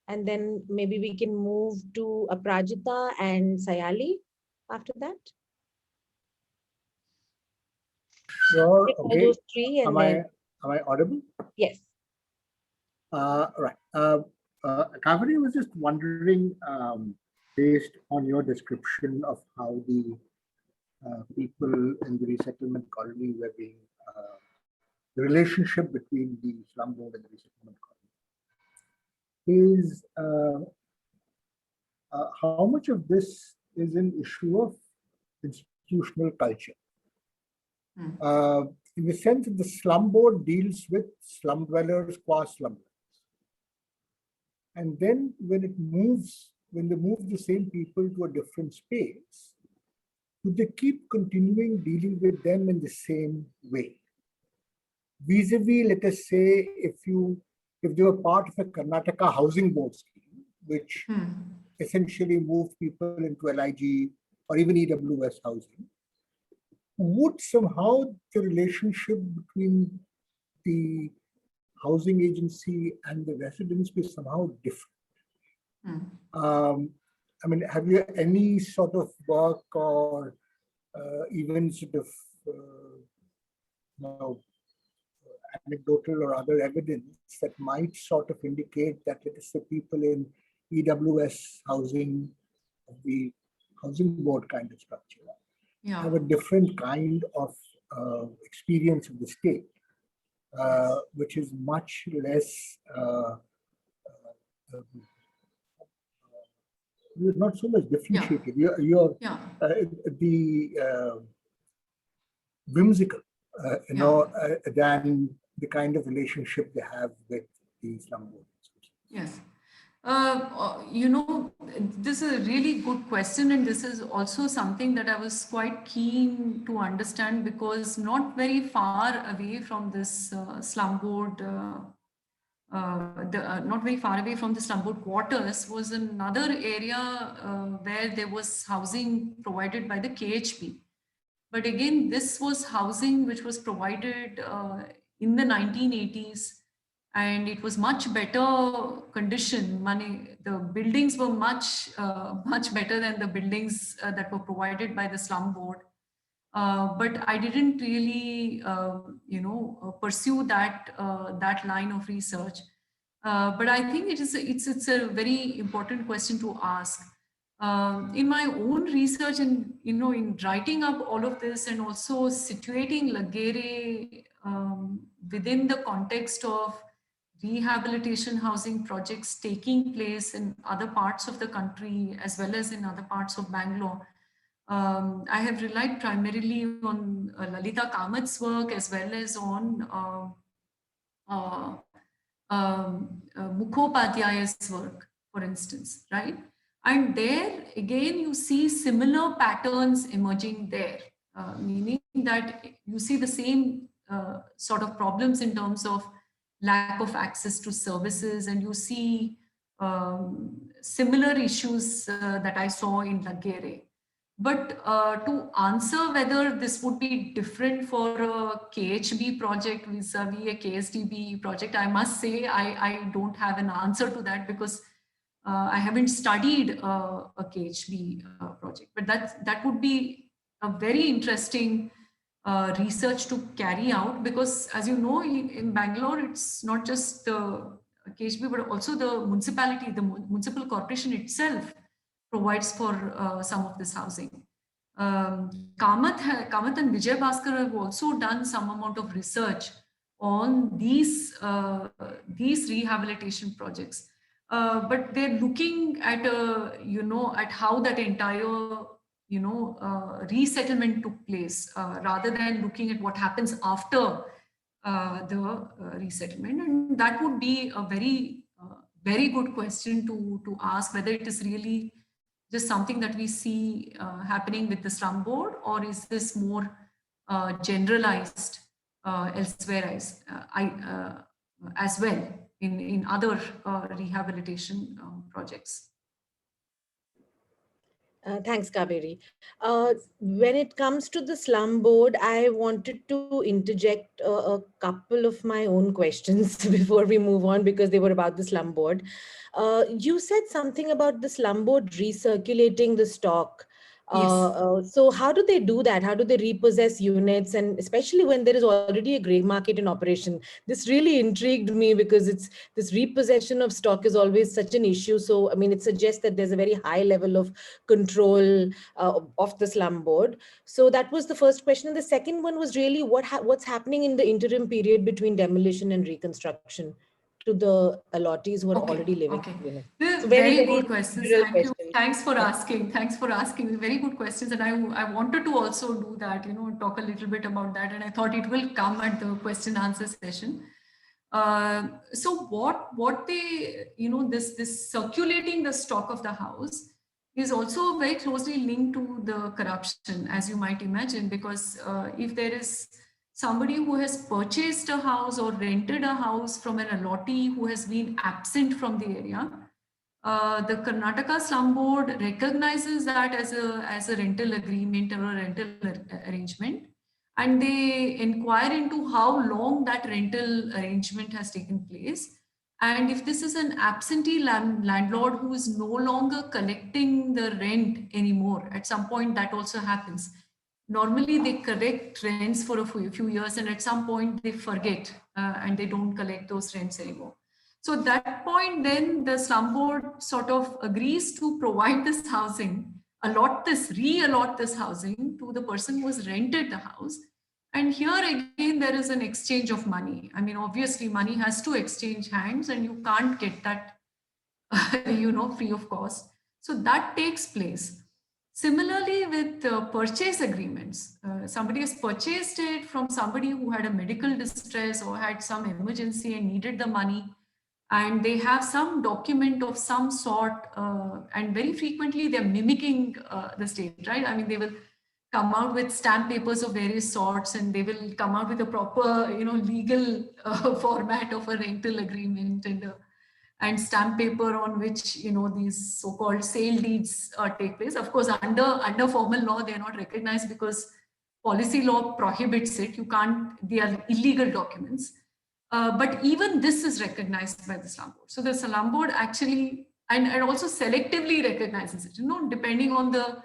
And then maybe we can move to Aprajita and Sayali after that. Sure. Take all Okay. those three and then. Am I audible? Yes. Right. Kaveri was just wondering, based on your description of how the people in the resettlement colony were being, the relationship between the slum board and the resettlement colony, is how much of this is an issue of institutional culture? In the sense that the slum board deals with slum dwellers qua slum dwellers. And then when they move the same people to a different space, do they keep continuing dealing with them in the same way? Vis-a-vis, let us say, if they were part of a Karnataka housing board scheme, which essentially moved people into LIG or even EWS housing, would somehow the relationship between the housing agency and the residents be somehow different? I mean, have you any sort of work or even sort of anecdotal or other evidence that might sort of indicate that, let us say, people in EWS housing, the housing board kind of structure, have a different kind of experience of the state, which is much less, not so much differentiated. You're the whimsical, than the kind of relationship they have with the slum board. Yes. This is a really good question, and this is also something that I was quite keen to understand, because not very far away from this slum board, not very far away from the slum board quarters, was another area where there was housing provided by the KHP. But again, this was housing which was provided in the 1980s. And it was much better condition. The buildings were much better than the buildings that were provided by the slum board. But I didn't really, pursue that line of research. But I think it's a very important question to ask. In my own research and in writing up all of this and also situating Lagere within the context of rehabilitation housing projects taking place in other parts of the country as well as in other parts of Bangalore, I have relied primarily on Lalita Kamat's work as well as on uh, Mukhopadhyay's work, for instance, right? And there again, you see similar patterns emerging there, meaning that you see the same sort of problems in terms of lack of access to services, and you see similar issues that I saw in Lagere. But to answer whether this would be different for a KHB project vis-a-vis a KSDB project, I must say I don't have an answer to that because I haven't studied a KHB project. But that would be a very interesting research to carry out because, as you know, in Bangalore, it's not just the KHB, but also the municipality, the municipal corporation itself provides for some of this housing. Kamath and Vijay Bhaskar have also done some amount of research on these rehabilitation projects, but they're looking at at how that entire resettlement took place rather than looking at what happens after the resettlement, and that would be a very good question to ask whether it is really just something that we see happening with the slum board, or is this more generalized elsewhere as well in other rehabilitation projects. Thanks, Kaveri. When it comes to the slum board, I wanted to interject a couple of my own questions before we move on because they were about the slum board. You said something about the slum board recirculating the stock. Yes. So how do they do that? How do they repossess units? And especially when there is already a grey market in operation, this really intrigued me because it's this repossession of stock is always such an issue. So, I mean, it suggests that there's a very high level of control of the slum board. So that was the first question. And the second one was really what's happening in the interim period between demolition and reconstruction to the allottees who are already living Okay. in the unit. They're So very, very very good questions. general Thank you. question. Thanks for Yeah. asking. Thanks for asking. Very good questions. And I wanted to also do that, talk a little bit about that. And I thought it will come at the question answer session. So what they, this circulating the stock of the house is also very closely linked to the corruption, as you might imagine, because if there is somebody who has purchased a house or rented a house from an allottee who has been absent from the area, the Karnataka Slum Board recognizes that as a rental agreement or a rental arrangement, and they inquire into how long that rental arrangement has taken place. And if this is an absentee landlord who is no longer collecting the rent anymore, at some point that also happens. Normally they collect rents for a few years, and at some point they forget and they don't collect those rents anymore. So at that point, then the slum board sort of agrees to provide this housing, re-allot this housing to the person who has rented the house. And here again, there is an exchange of money. I mean, obviously money has to exchange hands and you can't get that, free of cost. So that takes place. Similarly, with purchase agreements, somebody has purchased it from somebody who had a medical distress or had some emergency and needed the money, and they have some document of some sort, and very frequently they're mimicking the state, right? I mean, they will come out with stamp papers of various sorts, and they will come out with a proper, legal format of a rental agreement and stamp paper on which these so-called sale deeds take place. Of course, under formal law, they are not recognized because policy law prohibits it. You can't; they are illegal documents. But even this is recognized by the slum board. So the slum board actually and also selectively recognizes it, depending on the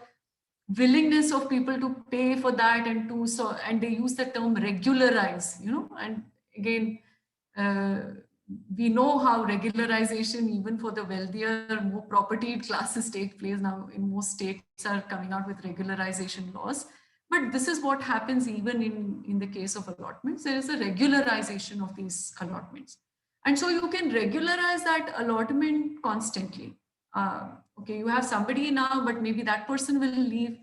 willingness of people to pay for that, and they use the term regularize, and again, uh, we know how regularization, even for the wealthier, more propertied classes, take place now. In most states are coming out with regularization laws, but this is what happens even in the case of allotments. There is a regularization of these allotments, and so you can regularize that allotment constantly. Okay, you have somebody now, but maybe that person will leave,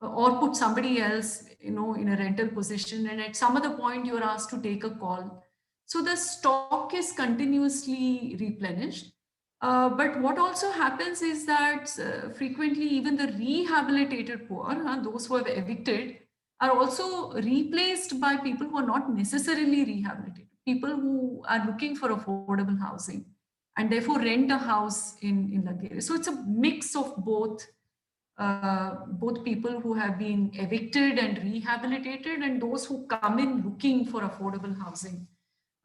or put somebody else, in a rental position, and at some other point you're asked to take a call. So the stock is continuously replenished. But what also happens is that frequently even the rehabilitated poor, those who have evicted, are also replaced by people who are not necessarily rehabilitated, people who are looking for affordable housing and therefore rent a house in Lagere. So it's a mix of both people who have been evicted and rehabilitated, and those who come in looking for affordable housing,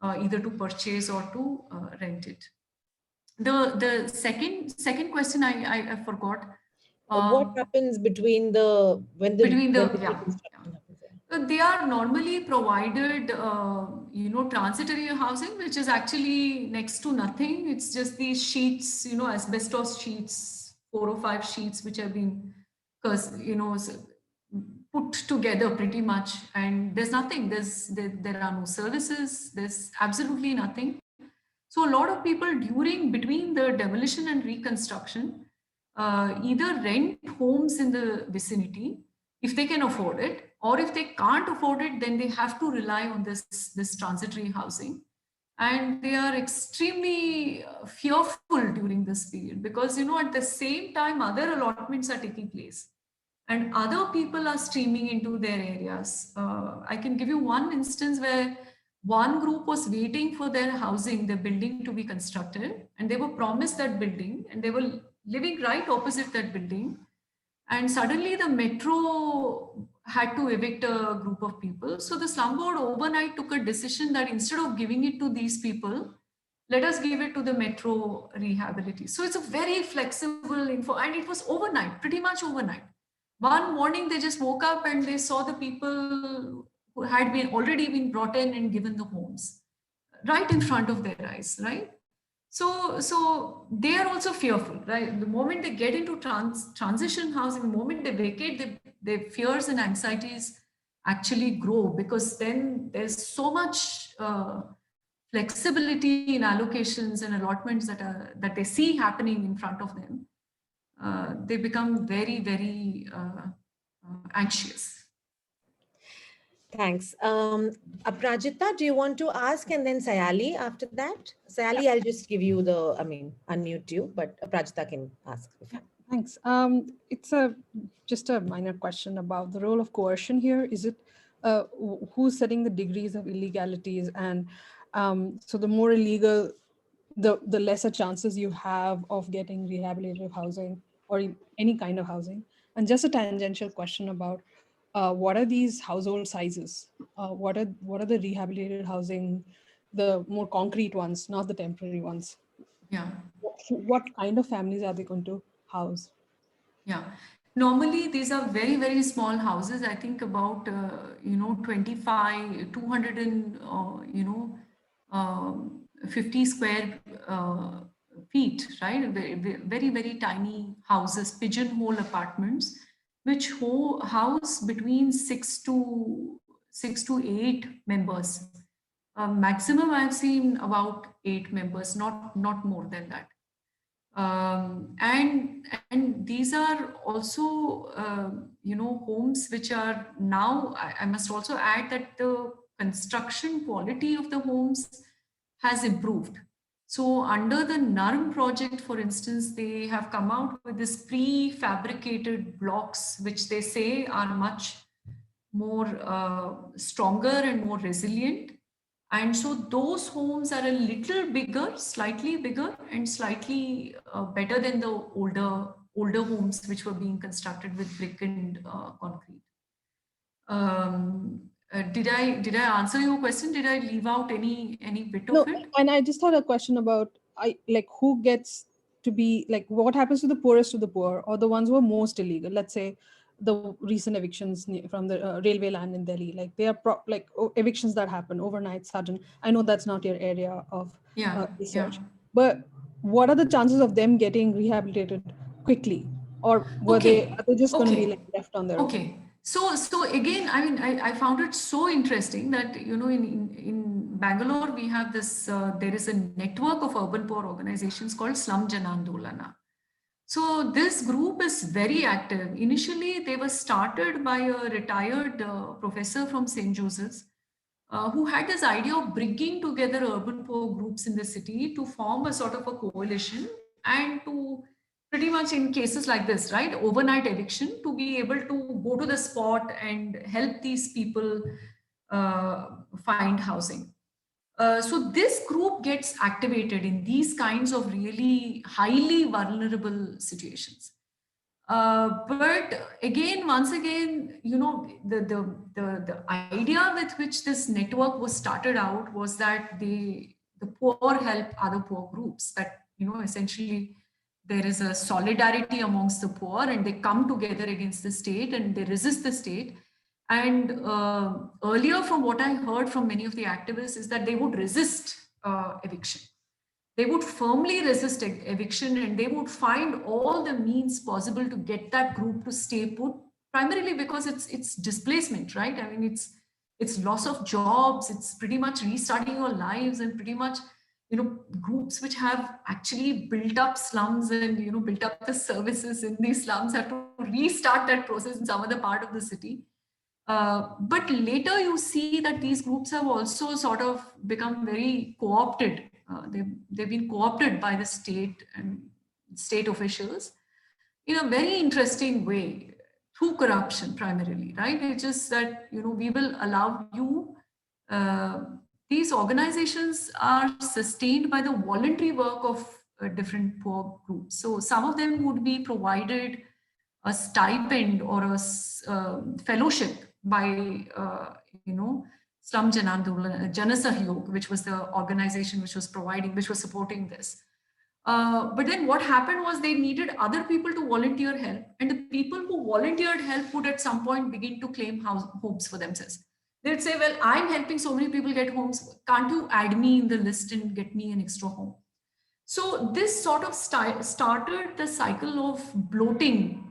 either to purchase or to rent it. The second question I forgot. What Um, happens between the between when the the Yeah, reconstruction happens? they are normally provided, transitory housing, which is actually next to nothing. It's just these sheets, asbestos sheets, 4 or 5 sheets, which have been, put together pretty much. And there's nothing. There are no services. There's absolutely nothing. So a lot of people between the demolition and reconstruction, either rent homes in the vicinity if they can afford it, or if they can't afford it, then they have to rely on this transitory housing. And they are extremely fearful during this period, because at the same time other allotments are taking place and other people are streaming into their areas. I can give you one instance where one group was waiting for their housing, their building to be constructed, and they were promised that building, and they were living right opposite that building. And suddenly the metro had to evict a group of people. So the slum board overnight took a decision that instead of giving it to these people, let us give it to the metro rehabilitation. So it's a very flexible info, and it was overnight, pretty much overnight. One morning they just woke up and they saw the people who had been already been brought in and given the homes right in front of their eyes, right? So they are also fearful, right? The moment they get into transition housing, the moment they vacate, their fears and anxieties actually grow, because then there's so much flexibility in allocations and allotments that they see happening in front of them. They become very, very anxious. Thanks. Aprajita, do you want to ask, and then Sayali after that? Yeah, Sayali, I'll just give you unmute you, but Aprajita can ask. yeah, thanks. It's just a minor question about the role of coercion here. Is it who's setting the degrees of illegalities, and so the more illegal, the lesser chances you have of getting rehabilitative housing or any kind of housing. And just a tangential question about what are these household sizes? What are the rehabilitated housing, the more concrete ones, not the temporary ones? Yeah. What kind of families are they going to house? Yeah. Normally, these are very, very small houses. I think about, 25, 200 and, 50 square feet, right? Very, very tiny houses, pigeonhole apartments, which house between 6 to 8 members. Maximum I've seen about 8 members, not more than that. And these are also homes which are now, I must also add that the construction quality of the homes has improved. So under the NARM project, for instance, they have come out with this prefabricated blocks, which they say are much more stronger and more resilient. And so those homes are a little bigger, slightly bigger, and slightly better than the older homes which were being constructed with brick and concrete. Did I answer your question? Did I leave out any bit No, of it? and I just had a question about who gets to be, like, what happens to the poorest of the poor, or the ones who are most illegal. Let's say the recent evictions from the railway land in Delhi. Like they are evictions that happen overnight, sudden. I know that's not your area of Yeah, yeah. research, but what are the chances of them getting rehabilitated quickly, or Okay, are they just going to be okay, like left on their own? okay. So again, I mean, I found it so interesting that, you know, in Bangalore, we have this, there is a network of urban poor organizations called Slum Janandolana. So this group is very active. Initially, they were started by a retired professor from St. Joseph's, who had this idea of bringing together urban poor groups in the city to form a sort of a coalition and to pretty much in cases like this, right, overnight eviction, to be able to go to the spot and help these people find housing. So this group gets activated in these kinds of really highly vulnerable situations. But again, once again, you know, the idea with which this network was started out was that the poor help other poor groups. That, you know, essentially there is a solidarity amongst the poor, and they come together against the state and they resist the state. And earlier, from what I heard from many of the activists, is that they would resist eviction. They would firmly resist eviction, and they would find all the means possible to get that group to stay put, primarily because it's displacement, right? I mean, it's loss of jobs, it's pretty much restarting your lives, and pretty much, you know, groups which have actually built up slums and, you know, built up the services in these slums have to restart that process in some other part of the city. But later you see that these groups have also sort of become very co-opted. They've been co-opted by the state and state officials in a very interesting way, through corruption primarily, right? It's just that, you know, we will allow you. Uh, these organizations are sustained by the voluntary work of different poor groups. So some of them would be provided a stipend or a fellowship by, you know, Slum Janasahयोग, which was the organization which was providing, which was supporting this. But then what happened was they needed other people to volunteer help, and the people who volunteered help would at some point begin to claim homes for themselves. They'd say, well, I'm helping so many people get homes. Can't you add me in the list and get me an extra home? So this sort of started the cycle of bloating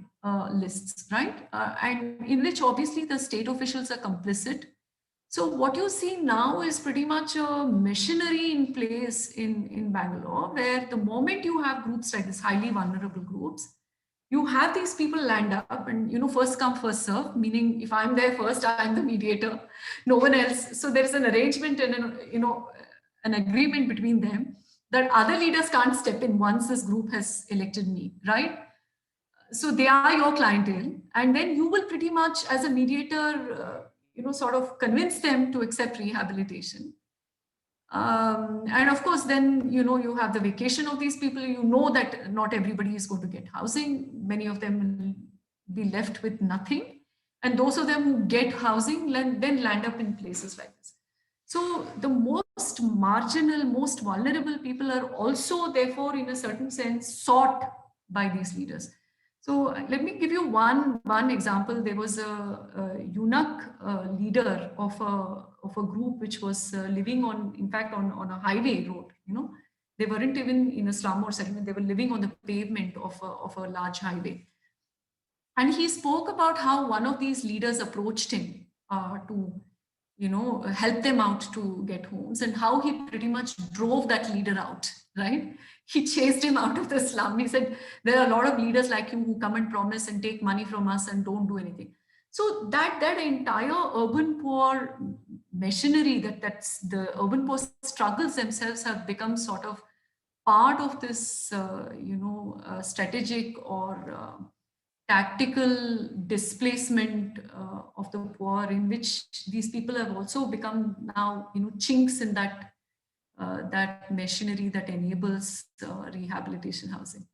lists, right? And in which obviously the state officials are complicit. So what you see now is pretty much a machinery in place in Bangalore, where the moment you have groups like this, highly vulnerable groups, you have these people land up, and, you know, first come first serve, meaning if I'm there first, I'm the mediator, no one else. So there's an arrangement and you know, an agreement between them that other leaders can't step in once this group has elected me, right? So they are your clientele, and then you will pretty much as a mediator, you know, sort of convince them to accept rehabilitation. And of course, then, you know, you have the vacation of these people. You know that not everybody is going to get housing. Many of them will be left with nothing. And those of them who get housing then land up in places like this. So the most marginal, most vulnerable people are also, therefore, in a certain sense, sought by these leaders. So let me give you one example. There was a eunuch leader of a group which was living on, in fact, on a highway road. You know, they weren't even in a slum or settlement. They were living on the pavement of a large highway. And he spoke about how one of these leaders approached him to, you know, help them out to get homes, and how he pretty much drove that leader out, right? He chased him out of the slum. He said, there are a lot of leaders like you who come and promise and take money from us and don't do anything. So that entire urban poor machinery, that's the urban poor struggles themselves have become sort of part of this, you know, strategic or tactical displacement of the poor, in which these people have also become now, you know, chinks in that machinery that enables rehabilitation housing.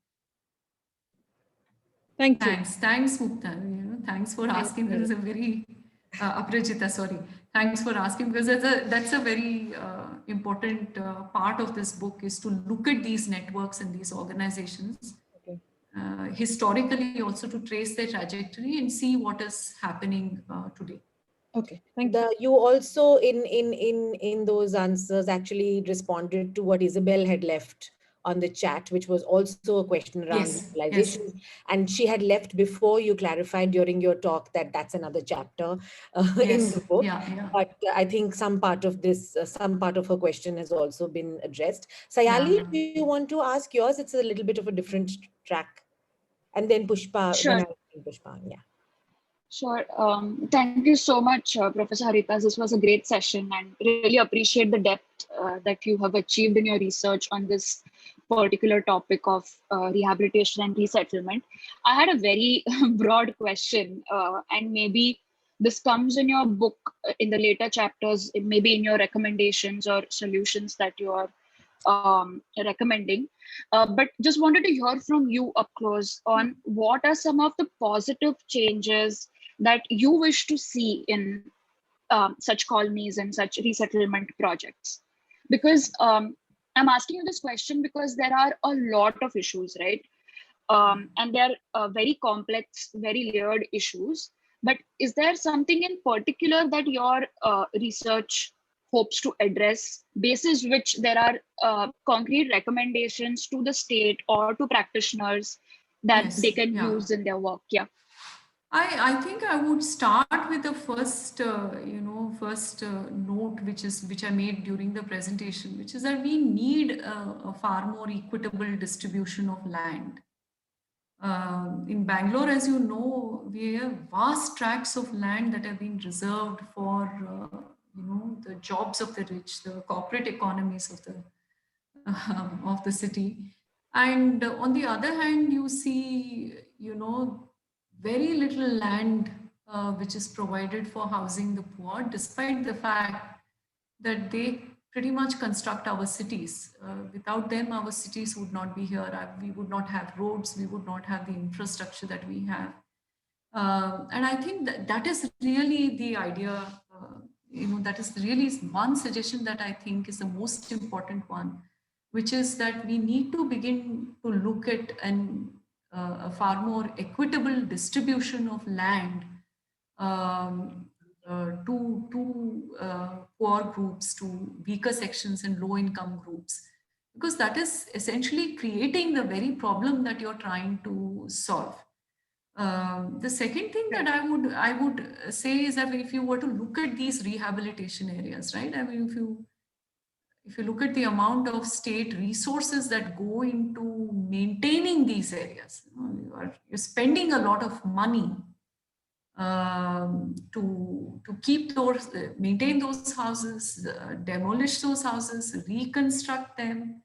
Thank you. Thanks, Mukta. You know, thanks for Thank asking. This you. is a very Aprajita, sorry. Thanks for asking, because that's a very important part of this book, is to look at these networks and these organizations. Okay. historically also to trace their trajectory and see what is happening today. Okay, thank you. You also in those answers actually responded to what Isabel had left on the chat, which was also a question around Yes, yes, legalization, and she had left before you clarified during your talk that that's another chapter in yes, the book. yeah, yeah, But I think some part of this, some part of her question has also been addressed. yeah. Sayali, do you want to ask yours? It's a little bit of a different track, and then Pushpa. Then Sure, Pushpa. Yeah. sure. Thank you so much, Professor Haritas. This was a great session and really appreciate the depth that you have achieved in your research on this particular topic of rehabilitation and resettlement. I had a very broad question, and maybe this comes in your book in the later chapters, maybe in your recommendations or solutions that you are recommending. But just wanted to hear from you up close on what are some of the positive changes that you wish to see in such colonies and such resettlement projects. Because I'm asking you this question because there are a lot of issues, right? And they're very complex, very layered issues. But is there something in particular that your research hopes to address, basis which there are concrete recommendations to the state or to practitioners that Yes, they can yeah. use in their work? Yeah. I think I would start with the first, first note, which I made during the presentation, which is that we need a far more equitable distribution of land. In Bangalore, as you know, we have vast tracts of land that have been reserved for, the jobs of the rich, the corporate economies of the city. And on the other hand, you see, very little land which is provided for housing the poor, despite the fact that they pretty much construct our cities. Without them, our cities would not be here. We would not have roads. We would not have the infrastructure that we have. And I think that is really the idea. That is really one suggestion that I think is the most important one, which is that we need to begin to look at a far more equitable distribution of land to poor groups, to weaker sections and low income groups, because that is essentially creating the very problem that you're trying to solve. The second thing that I would say is that if you were to look at these rehabilitation areas, right? I mean, if you look at the amount of state resources that go into maintaining these areas, you're spending a lot of money to keep those, maintain those houses, demolish those houses, reconstruct them.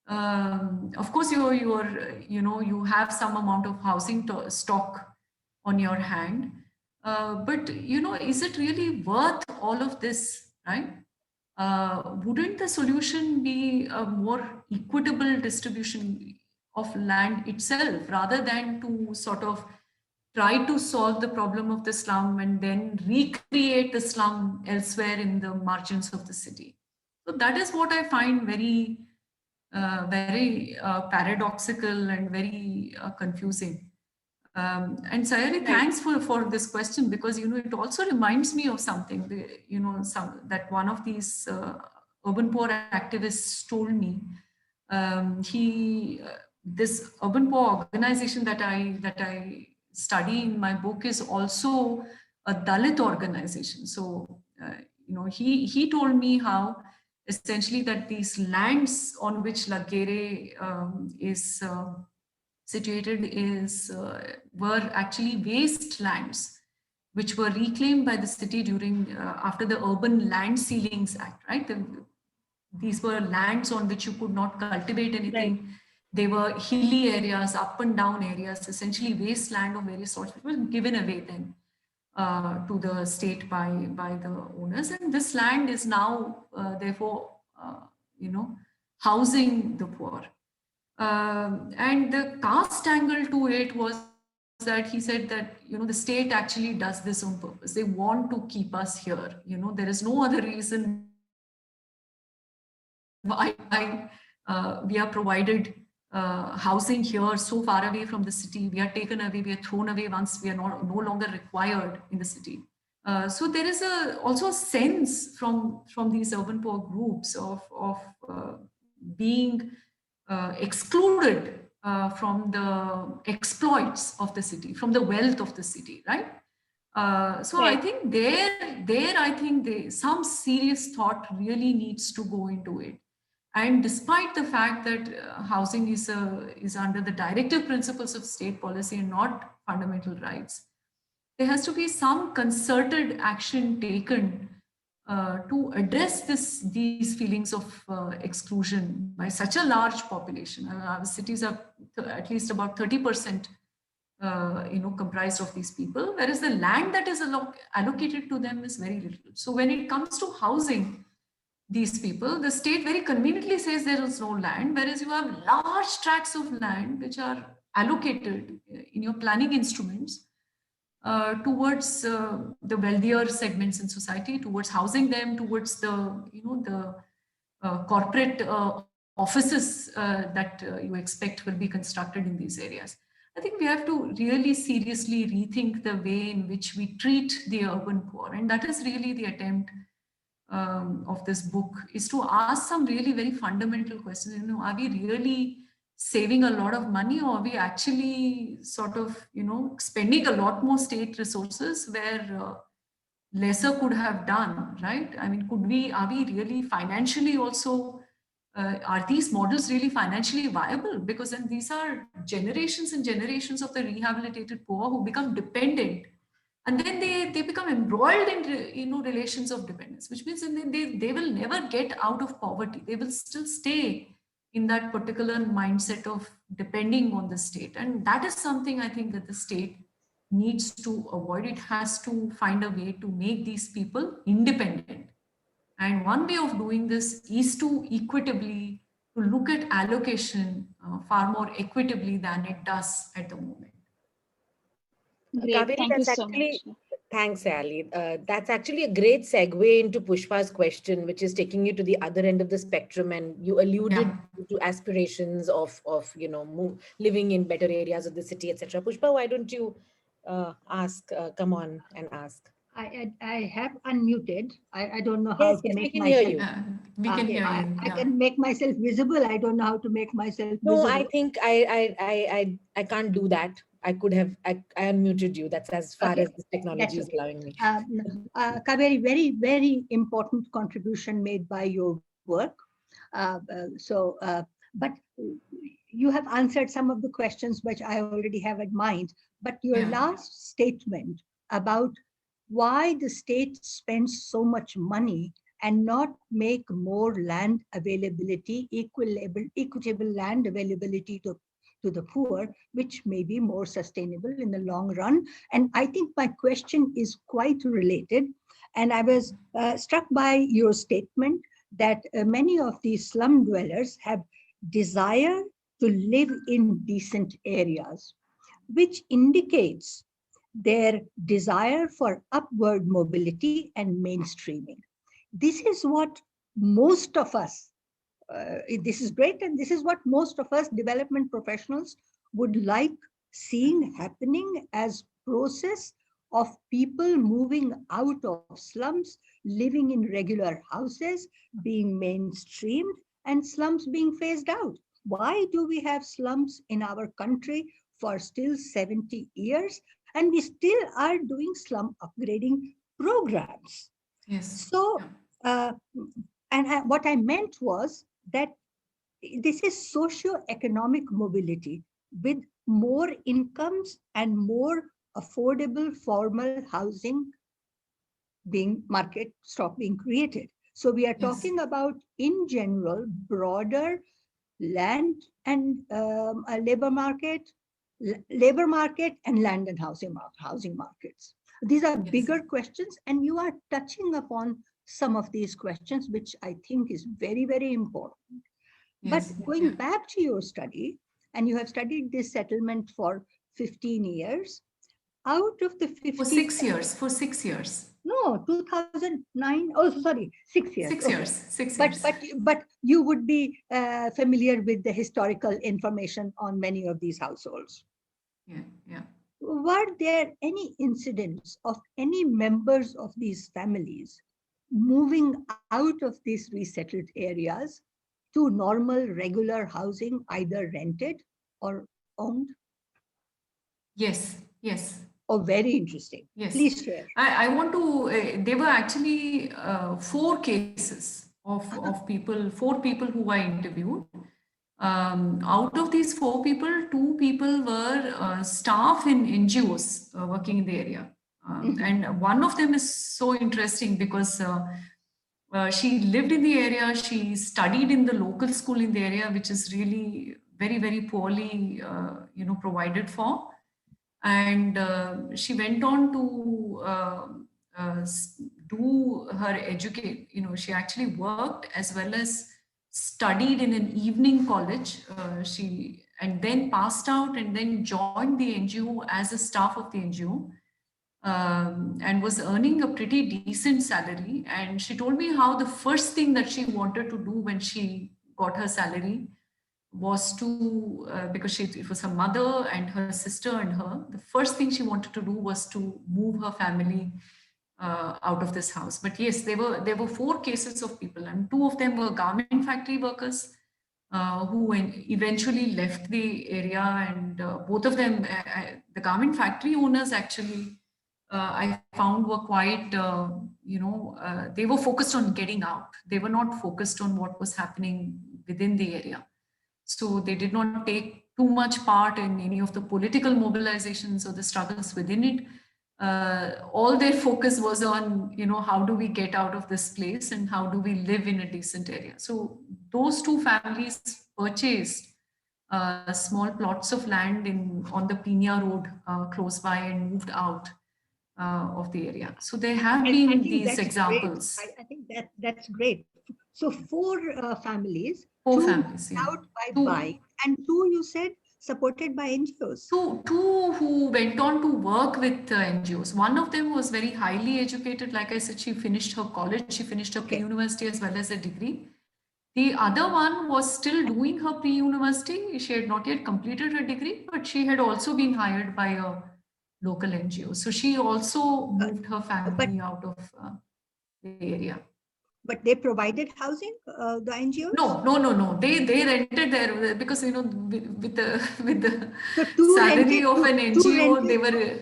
Of course, you have some amount of housing stock on your hand, but is it really worth all of this, right? Wouldn't the solution be a more equitable distribution of land itself, rather than to sort of try to solve the problem of the slum and then recreate the slum elsewhere in the margins of the city? So that is what I find very paradoxical and very confusing. And Sayari, thanks for this question, because it also reminds me of something. That one of these urban poor activists told me. This urban poor organization that I study in my book is also a Dalit organization. So he told me how essentially that these lands on which Lagere is situated were actually wastelands, which were reclaimed by the city during after the Urban Land Ceilings Act, right? These were lands on which you could not cultivate anything. Right. They were hilly areas, up and down areas, essentially wasteland of various sorts, which was given away then to the state by the owners. And this land is now, therefore, housing the poor. And the caste angle to it was that he said that the state actually does this on purpose. They want to keep us here. There is no other reason why we are provided housing here so far away from the city. We are taken away, we are thrown away once we are no longer required in the city. So there is also a sense from these urban poor groups of being excluded from the exploits of the city, from the wealth of the city, right? So I think I think some serious thought really needs to go into it. And despite the fact that housing is under the directive principles of state policy and not fundamental rights, there has to be some concerted action taken to address these feelings of exclusion by such a large population. Our cities are at least about 30%, comprised of these people, whereas the land that is allocated to them is very little. So when it comes to housing these people, the state very conveniently says there is no land, whereas you have large tracts of land which are allocated in your planning instruments towards the wealthier segments in society, towards housing them, towards the corporate offices that you expect will be constructed in these areas. I think we have to really seriously rethink the way in which we treat the urban poor, and that is really the attempt of this book, is to ask some really very fundamental questions. Are we really saving a lot of money, or are we actually sort of spending a lot more state resources where lesser could have done, right? I mean, are we really financially also are these models really financially viable? Because then these are generations and generations of the rehabilitated poor who become dependent, and then they become embroiled in relations of dependence, which means then they will never get out of poverty. They will still stay in that particular mindset of depending on the state, and that is something I think that the state needs to avoid. It has to find a way to make these people independent, and one way of doing this is to equitably to look at allocation far more equitably than it does at the moment. Great. Kaveri, Thank you that's so actually, much. thanks, Ali. That's actually a great segue into Pushpa's question, which is taking you to the other end of the spectrum. And you alluded to aspirations of living in better areas of the city, etc. Pushpa, why don't you come on and ask? I have unmuted. I don't know how Yes, to yes, we make can hear myself. you. We can hear you. I can make myself visible. I don't know how to make myself No, visible. I think I can't do that. I could have, I unmuted you. That's as far Okay, as this technology that's is okay. allowing me. Kaveri, very, very important contribution made by your work. But you have answered some of the questions which I already have in mind. But your last statement about why the state spends so much money and not make more land availability, equitable land availability to the poor, which may be more sustainable in the long run. And I think my question is quite related. And I was struck by your statement that many of these slum dwellers have desire to live in decent areas, which indicates their desire for upward mobility and mainstreaming. This is what most of us, this is great, and this is what most of us development professionals would like seeing happening as process of people moving out of slums, living in regular houses, being mainstreamed, and slums being phased out. Why do we have slums in our country for still 70 years? And we still are doing slum upgrading programs. Yes. So, what I meant was that this is socio-economic mobility with more incomes and more affordable formal housing being created. So we are talking about, in general, broader land and labor market and land and housing markets. These are bigger questions, and you are touching upon some of these questions, which I think is very, very important. But going back to your study, and you have studied this settlement for 15 years, out of the 15... For 6 years. No, 2009. Oh, sorry, 6 years. 6 years. Okay. 6 years. But you would be familiar with the historical information on many of these households. Yeah, yeah. Were there any incidents of any members of these families moving out of these resettled areas to normal, regular housing, either rented or owned? Yes, yes. Oh, very interesting. Yes, Please share. I want to. There were actually 4 cases of people, 4 people who I interviewed. Out of these 4 people, 2 people were staff in NGOs working in the area, and one of them is so interesting because she lived in the area. She studied in the local school in the area, which is really very, very poorly, provided for, and she went on to do her educate. She actually worked as well as studied in an evening college. She and then passed out and then joined the NGO as a staff of the NGO, and was earning a pretty decent salary. And she told me how the first thing that she wanted to do when she got her salary was to, because it was her mother and her sister and her, the first thing she wanted to do was to move her family out of this house. But yes, there were 4 cases of people, and 2 of them were garment factory workers who eventually left the area, and both of them, the garment factory owners actually, I found were quite, they were focused on getting out. They were not focused on what was happening within the area. So they did not take too much part in any of the political mobilizations or the struggles within it. All their focus was on, how do we get out of this place and how do we live in a decent area. So those 2 families purchased small plots of land on the Pina Road close by and moved out of the area. So there have I been think these that's great. examples. I think that's great. So 4 families, 4 families, yeah. out by 2. bike, and 2 you said supported by NGOs. Two who went on to work with NGOs. One of them was very highly educated. Like I said, she finished her college, she finished her pre-university as well as a degree. The other one was still doing her pre-university. She had not yet completed her degree, but she had also been hired by a local NGO. So she also moved her family out of the area. But they provided housing, the NGOs? No. They rented there because with the So salary rented, of an NGO, rented. they were,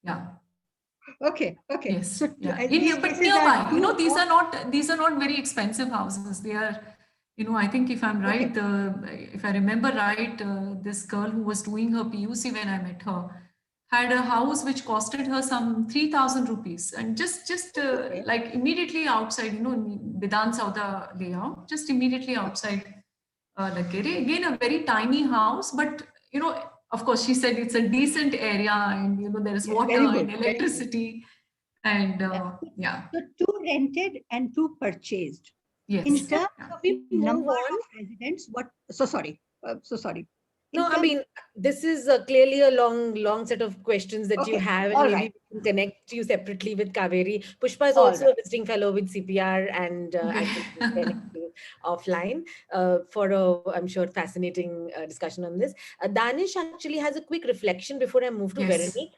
yeah. Okay. Yes. So yeah. But these are nearby, these are not very expensive houses. They are, I think if I'm right, if I remember right, this girl who was doing her PUC when I met her had a house which costed her some 3,000 rupees, and just like immediately outside, Bidan Sauda layout, just immediately outside Lakere. Again, a very tiny house, but of course, she said it's a decent area, and there is water and electricity, and yeah. So 2 rented and 2 purchased. Yes. In terms Can of we number move on? of residents, what? So sorry. No, I mean, this is clearly a long set of questions that you have, and maybe we can connect you separately with Kaveri. Pushpa is also a visiting fellow with CPR, and actually connect you offline for I'm sure, fascinating discussion on this. Danish actually has a quick reflection before I move to Veronique.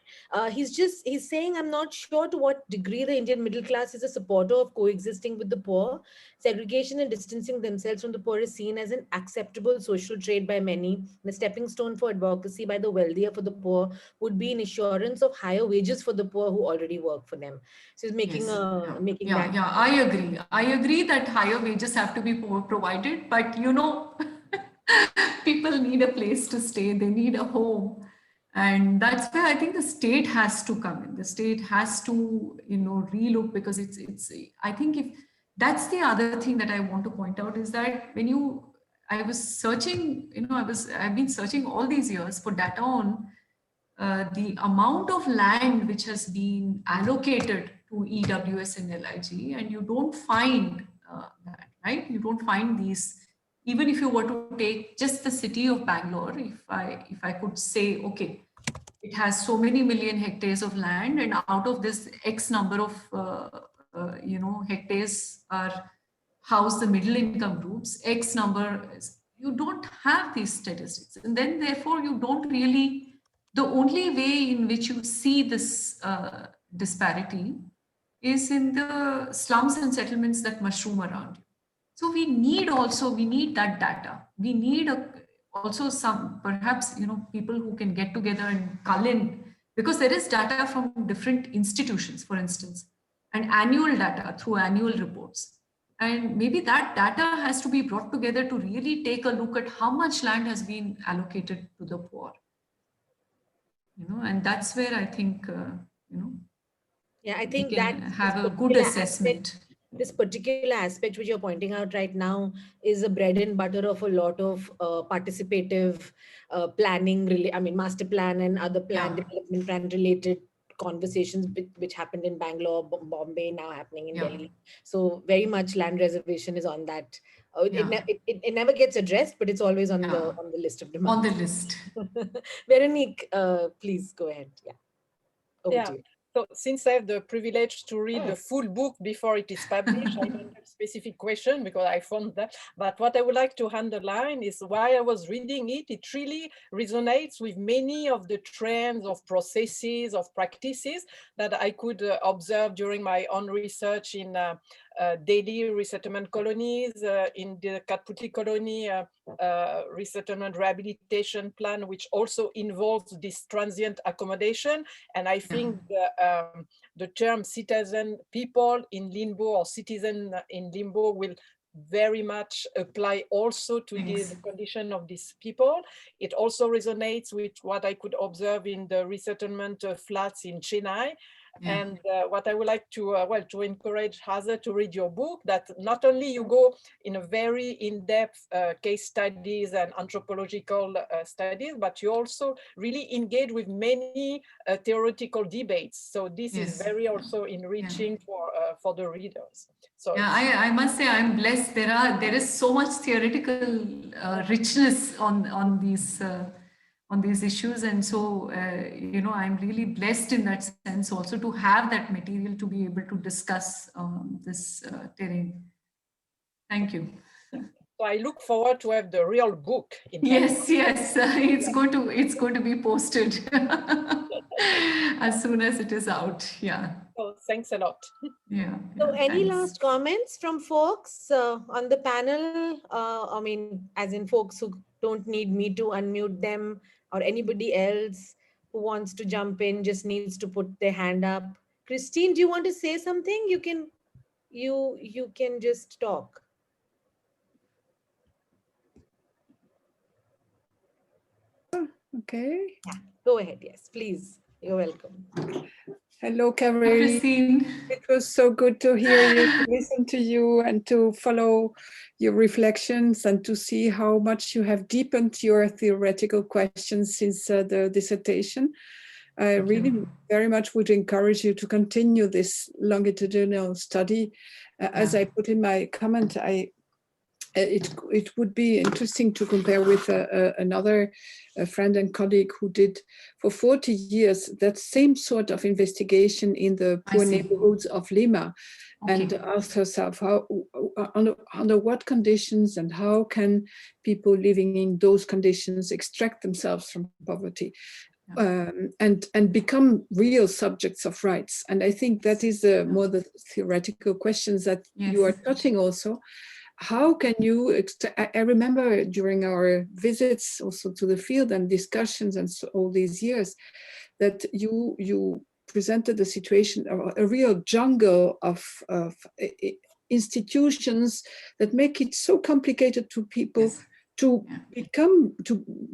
He's saying, I'm not sure to what degree the Indian middle class is a supporter of coexisting with the poor. Segregation and distancing themselves from the poor is seen as an acceptable social trait by many. The stepping stone for advocacy by the wealthier for the poor would be an assurance of higher wages for the poor who already work for them. So he's making that. Yeah, I agree that higher wages have to be provided, but people need a place to stay, they need a home. And that's where I think the state has to come in. The state has to, relook, because I think if that's the other thing that I want to point out is that I was searching, I've been searching all these years for data on the amount of land which has been allocated to EWS and LIG, and you don't find that, right? You don't find these. Even if you were to take just the city of Bangalore, if I could say, okay, it has so many million hectares of land, and out of this X number of hectares are house the middle income groups, X number you don't have these statistics, and then therefore you don't really, the only way in which you see this disparity is in the slums and settlements that mushroom around you. So we need that data. We need also some, perhaps, people who can get together and cull in, because there is data from different institutions, for instance, and annual data through annual reports. And maybe that data has to be brought together to really take a look at how much land has been allocated to the poor. And that's where I think, yeah, I think we can have a good assessment. This particular aspect which you're pointing out right now is a bread and butter of a lot of participative planning, master plan and other development plan related conversations which happened in Bangalore, Bombay, now happening in Delhi. So very much land reservation is on that. It never gets addressed, but it's always on the list of demands. On the list. Veronique, please go ahead. Yeah. Over to you. So since I have the privilege to read the full book before it is published, I don't have a specific question because I found that. But what I would like to underline is why I was reading it, it really resonates with many of the trends of processes, of practices that I could observe during my own research in Delhi resettlement colonies, in the Katputi colony resettlement rehabilitation plan, which also involves this transient accommodation. And I think the term citizen people in limbo or citizen in limbo will very much apply also to the condition of these people. It also resonates with what I could observe in the resettlement flats in Chennai. And what I would like to, to encourage Haza to read your book, that not only you go in a very in-depth case studies and anthropological studies, but you also really engage with many theoretical debates. So this is very also enriching for the readers. So I must say I'm blessed. There is so much theoretical richness on these issues, and so I'm really blessed in that sense also to have that material to be able to discuss this terrain. Thank you. So I look forward to have the real book. Yes, it's going to be posted as soon as it is out. Yeah. So thanks a lot. So any last comments from folks on the panel? As in folks who don't need me to unmute them, or anybody else who wants to jump in just needs to put their hand up. Christine, do you want to say something? You can just talk. Okay. Yeah, go ahead. Yes, please. You're welcome. Hello, Kaveri. It was so good to hear you, to listen to you, and to follow your reflections, and to see how much you have deepened your theoretical questions since the dissertation. I really very much would encourage you to continue this longitudinal study. As I put in my comment, it would be interesting to compare with another friend and colleague who did for 40 years that same sort of investigation in the poor neighborhoods of Lima, and asked herself under what conditions and how can people living in those conditions extract themselves from poverty. And become real subjects of rights. And I think that is more the theoretical questions that you are touching also. How can you, I remember during our visits also to the field and discussions and so all these years, that you presented a situation, a real jungle of institutions that make it so complicated to people to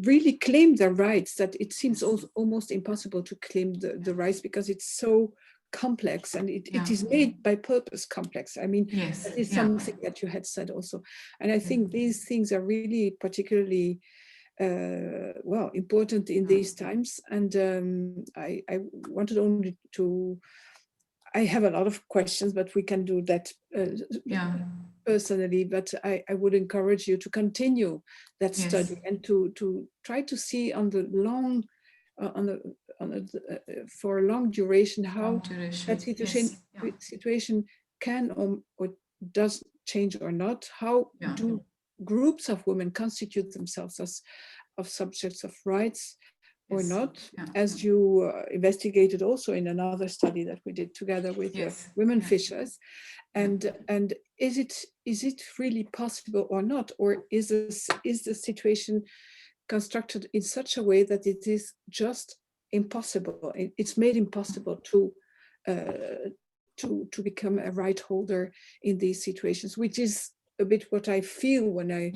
really claim their rights, that it seems almost impossible to claim the rights, because it's so complex, and it is made by purpose complex. I mean, that is something that you had said also. And I think these things are really particularly important in these times. And I wanted only to, I have a lot of questions, but we can do that personally. But I would encourage you to continue that study and to try to see on the for a long duration, how that yes. situation can or does change or not. How do groups of women constitute themselves as of subjects of rights or not, as you investigated also in another study that we did together with your women fishers, and is it really possible or not, or is the situation constructed in such a way that it is just impossible? It's made impossible to become a right holder in these situations, which is a bit what I feel when I,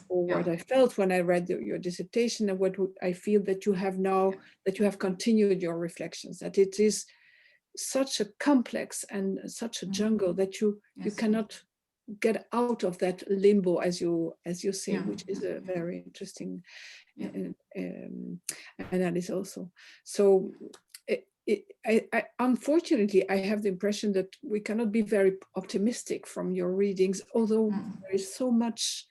what I felt when I read your dissertation, and what I feel that you have now, that you have continued your reflections, that it is such a complex and such a jungle that you cannot get out of that limbo, as you say, which is a very interesting analysis also. So unfortunately, I have the impression that we cannot be very optimistic from your readings, although there is so much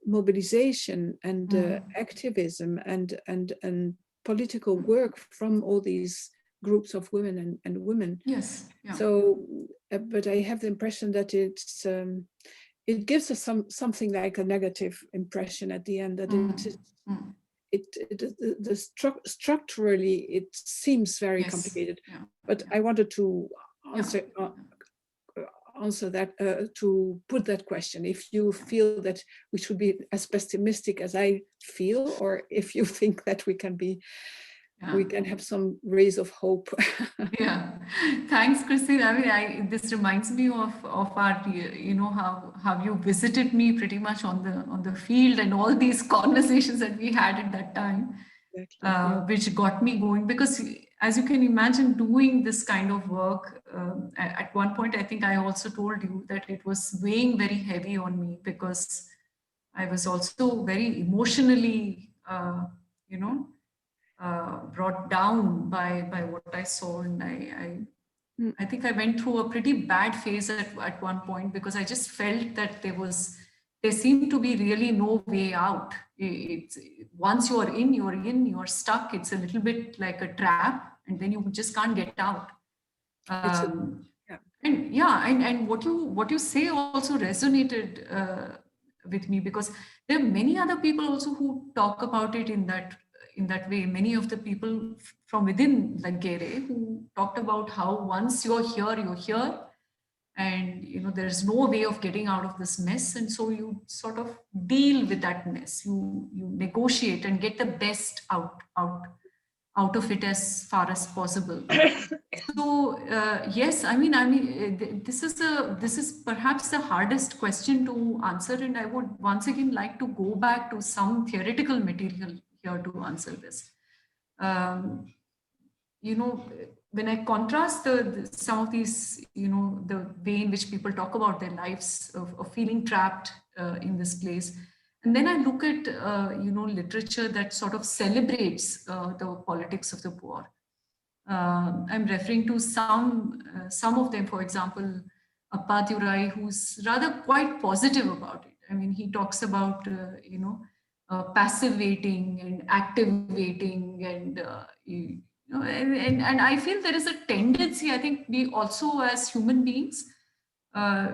mobilization and activism and political work from all these groups of women and women. So, but I have the impression that it's it gives us something like a negative impression at the end, that structurally it seems very complicated. But I wanted to answer that, to put that question, if you feel that we should be as pessimistic as I feel, or if you think that we can be, we can have some rays of hope. Thanks, Christine. I mean, this reminds me of our, you know, how you visited me pretty much on the field, and all these conversations that we had at that time, which got me going. Because as you can imagine, doing this kind of work, at one point, I think I also told you that it was weighing very heavy on me, because I was also very emotionally, you know, brought down by what I saw. And I think I went through a pretty bad phase at one point, because I just felt that there seemed to be really no way out. It's once you're you're stuck. It's a little bit like a trap, and then you just can't get out. And what you say also resonated with me, because there are many other people also who talk about it in that way. Many of the people from within like Gere, who talked about how once you're here, and you know there's no way of getting out of this mess, and so you sort of deal with that mess. You negotiate and get the best out of it as far as possible. So yes, I mean, this is perhaps the hardest question to answer, and I would once again like to go back to some theoretical material here to answer this. You know, when I contrast some of these, you know, the way in which people talk about their lives of feeling trapped in this place, and then I look at you know, literature that sort of celebrates the politics of the poor. I'm referring to some of them, for example, Appadurai, who's rather quite positive about it. I mean, he talks about, you know, passive waiting and active waiting, and, you know, and I feel there is a tendency, I think we also as human beings,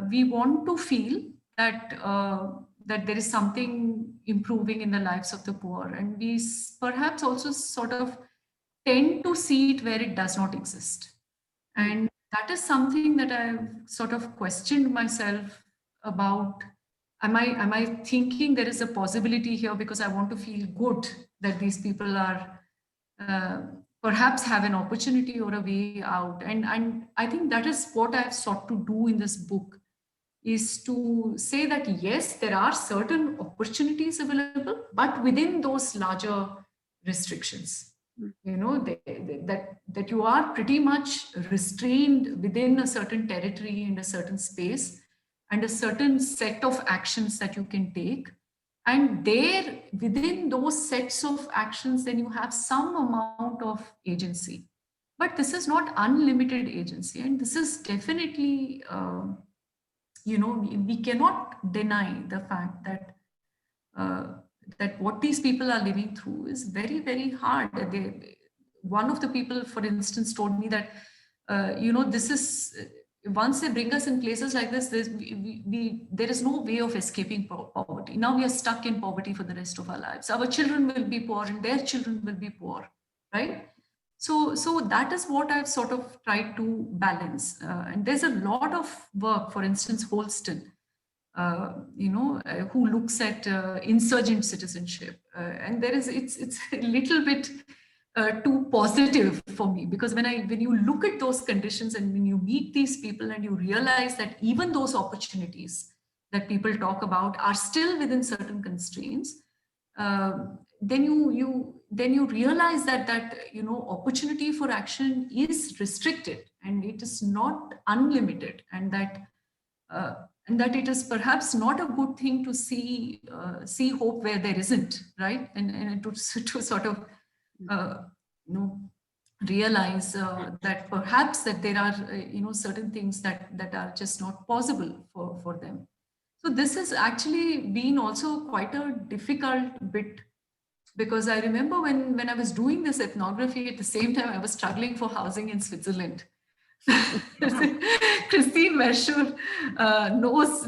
we want to feel that, that there is something improving in the lives of the poor. And we perhaps also sort of tend to see it where it does not exist. And that is something that I've sort of questioned myself about. Am I thinking there is a possibility here because I want to feel good that these people are perhaps have an opportunity or a way out? And I think that is what I've sought to do in this book, is to say that yes, there are certain opportunities available, but within those larger restrictions. You know, that you are pretty much restrained within a certain territory and a certain space and a certain set of actions that you can take. And there, within those sets of actions, then you have some amount of agency. But this is not unlimited agency. And this is definitely, you know, we cannot deny the fact that that what these people are living through is very, very hard. one of the people, for instance, told me that, this is, once they bring us in places like this, there is no way of escaping poverty. Now we are stuck in poverty for the rest of our lives. Our children will be poor and their children will be poor, right? So that is what I've sort of tried to balance. And there's a lot of work, for instance, Holston, who looks at insurgent citizenship. And it's a little bit too positive for me, because when you look at those conditions and when you meet these people and you realize that even those opportunities that people talk about are still within certain constraints, then you realize that opportunity for action is restricted and it is not unlimited, and that it is perhaps not a good thing to see hope where there isn't, right? And to sort of realize that perhaps that there are certain things that are just not possible for them. So this has actually been also quite a difficult bit, because I remember when I was doing this ethnography, at the same time I was struggling for housing in Switzerland. Christine Merschur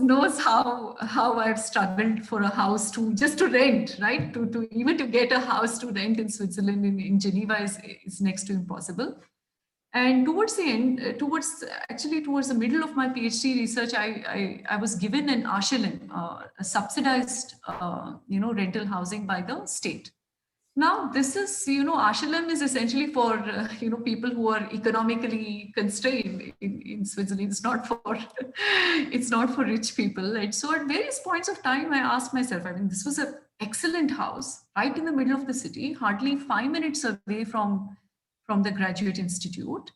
knows how I've struggled for a house just to rent, right? To even to get a house to rent in Switzerland, in Geneva is next to impossible. And towards the end, towards the middle of my PhD research, I was given an asylum, a subsidized rental housing by the state. Now, this is, asylum is essentially for, people who are economically constrained in Switzerland. It's not for rich people. And so at various points of time, I asked myself, this was an excellent house right in the middle of the city, hardly 5 minutes away from the Graduate Institute.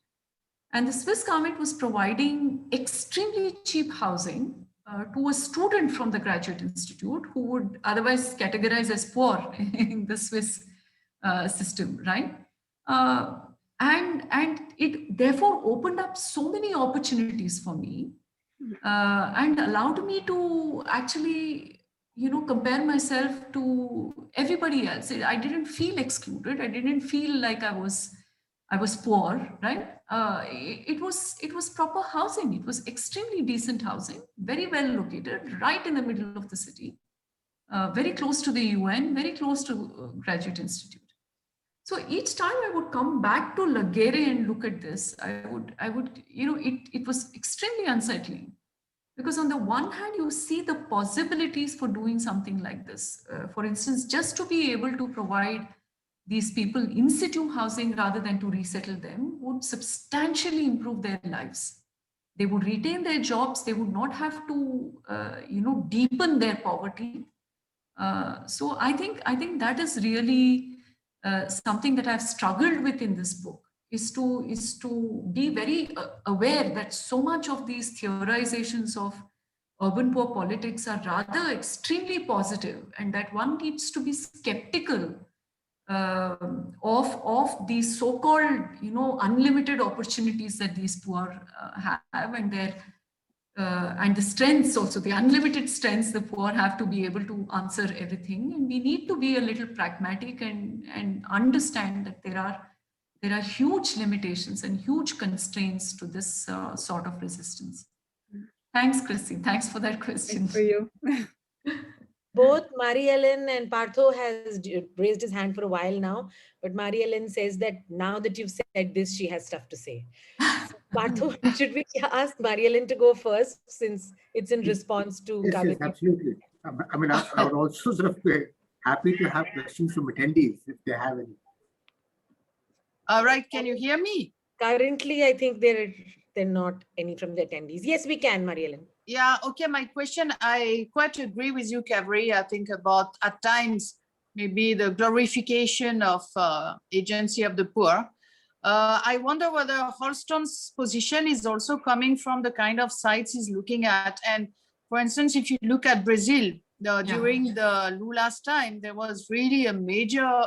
And the Swiss government was providing extremely cheap housing to a student from the Graduate Institute who would otherwise categorize as poor in the Swiss system, right? And it therefore opened up so many opportunities for me and allowed me to actually, compare myself to everybody else. I didn't feel excluded. I didn't feel like I was poor, right? It was proper housing. It was extremely decent housing, very well located, right in the middle of the city, very close to the UN, very close to Graduate Institute. So each time I would come back to Lagere and look at this, I would, it was extremely unsettling, because on the one hand, you see the possibilities for doing something like this. For instance, just to be able to provide these people in situ housing rather than to resettle them would substantially improve their lives. They would retain their jobs. They would not have to, deepen their poverty. So I think that is really something that I've struggled with in this book, is to be very aware that so much of these theorizations of urban poor politics are rather extremely positive, and that one needs to be skeptical of these so-called, unlimited opportunities that these poor have, and their and the strengths also, the unlimited strengths the poor have to be able to answer everything. And we need to be a little pragmatic and understand that there are huge limitations and huge constraints to this sort of resistance. Thanks, Christine. Thanks for that question. Thanks for you. Both Marie-Hélène and Partho has raised his hand for a while now, but Marie-Hélène says that now that you've said this, she has stuff to say. So, Partho, should we ask Marie-Hélène to go first, since it's in response to Yes, Kaveri? absolutely. I would also sort of be happy to have questions from attendees if they have any. All right, can you hear me? Currently, I think they're not any from the attendees. Yes, we can, Marie-Hélène. Yeah, okay, my question, I quite agree with you, Kaveri. I think about, at times, maybe the glorification of agency of the poor. I wonder whether Holston's position is also coming from the kind of sites he's looking at. And for instance, if you look at Brazil, during the Lula's time, there was really a major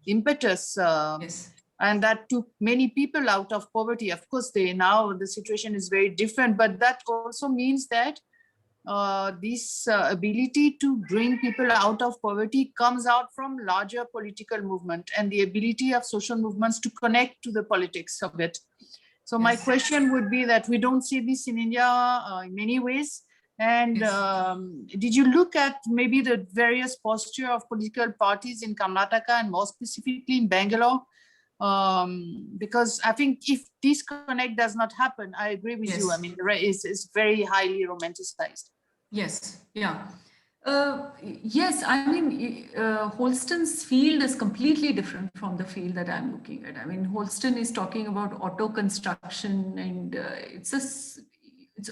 impetus. Yes. And that took many people out of poverty. Of course, now the situation is very different, but that also means that this ability to bring people out of poverty comes out from larger political movement and the ability of social movements to connect to the politics of it. So my question would be that we don't see this in India in many ways. And did you look at maybe the various posture of political parties in Karnataka and more specifically in Bangalore? Because I think if this connect does not happen, I agree with you. I mean, it's very highly romanticized. Yes, yeah. Yes, I mean, Holston's field is completely different from the field that I'm looking at. I mean, Holston is talking about auto construction, and it's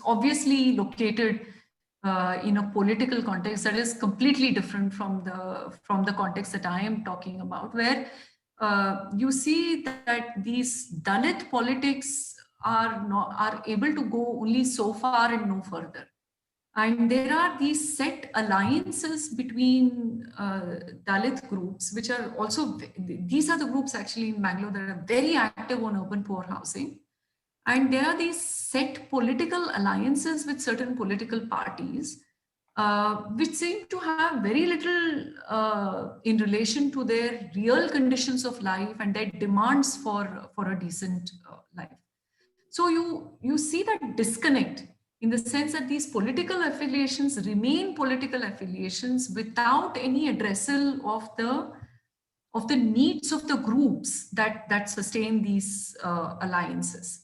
obviously located in a political context that is completely different from the context that I am talking about, where you see that these Dalit politics are able to go only so far and no further. And there are these set alliances between Dalit groups, which are also, these are the groups actually in Bangalore that are very active on urban poor housing. And there are these set political alliances with certain political parties, which seem to have very little in relation to their real conditions of life and their demands for a decent life. So you see that disconnect in the sense that these political affiliations remain political affiliations without any addressal of the needs of the groups that sustain these alliances.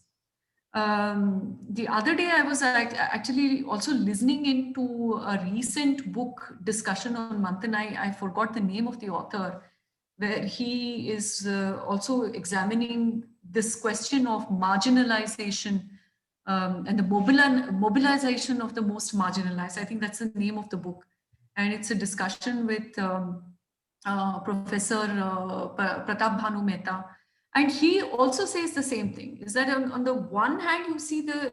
The other day, I was actually also listening into a recent book discussion on Manthan. I forgot the name of the author, where he is also examining this question of marginalization and the mobilization of the most marginalized. I think that's the name of the book. And it's a discussion with Professor Pratap Bhanu Mehta. And he also says the same thing, is that on the one hand, you see that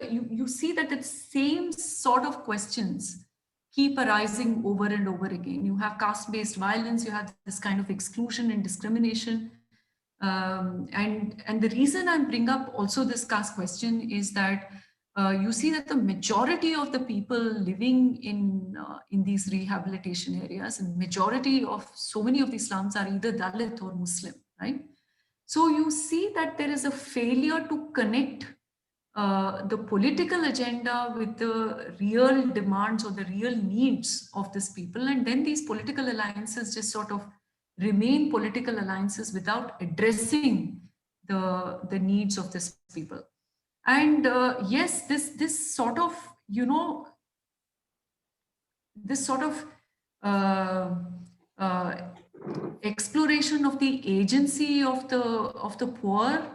the same sort of questions keep arising over and over again. You have caste-based violence, you have this kind of exclusion and discrimination. And the reason I bring up also this caste question is that you see that the majority of the people living in these rehabilitation areas, and majority of so many of these slums are either Dalit or Muslim, right? So you see that there is a failure to connect the political agenda with the real demands or the real needs of these people. And then these political alliances just sort of remain political alliances without addressing the needs of these people. And yes, this sort of, this sort of exploration of the agency of the poor,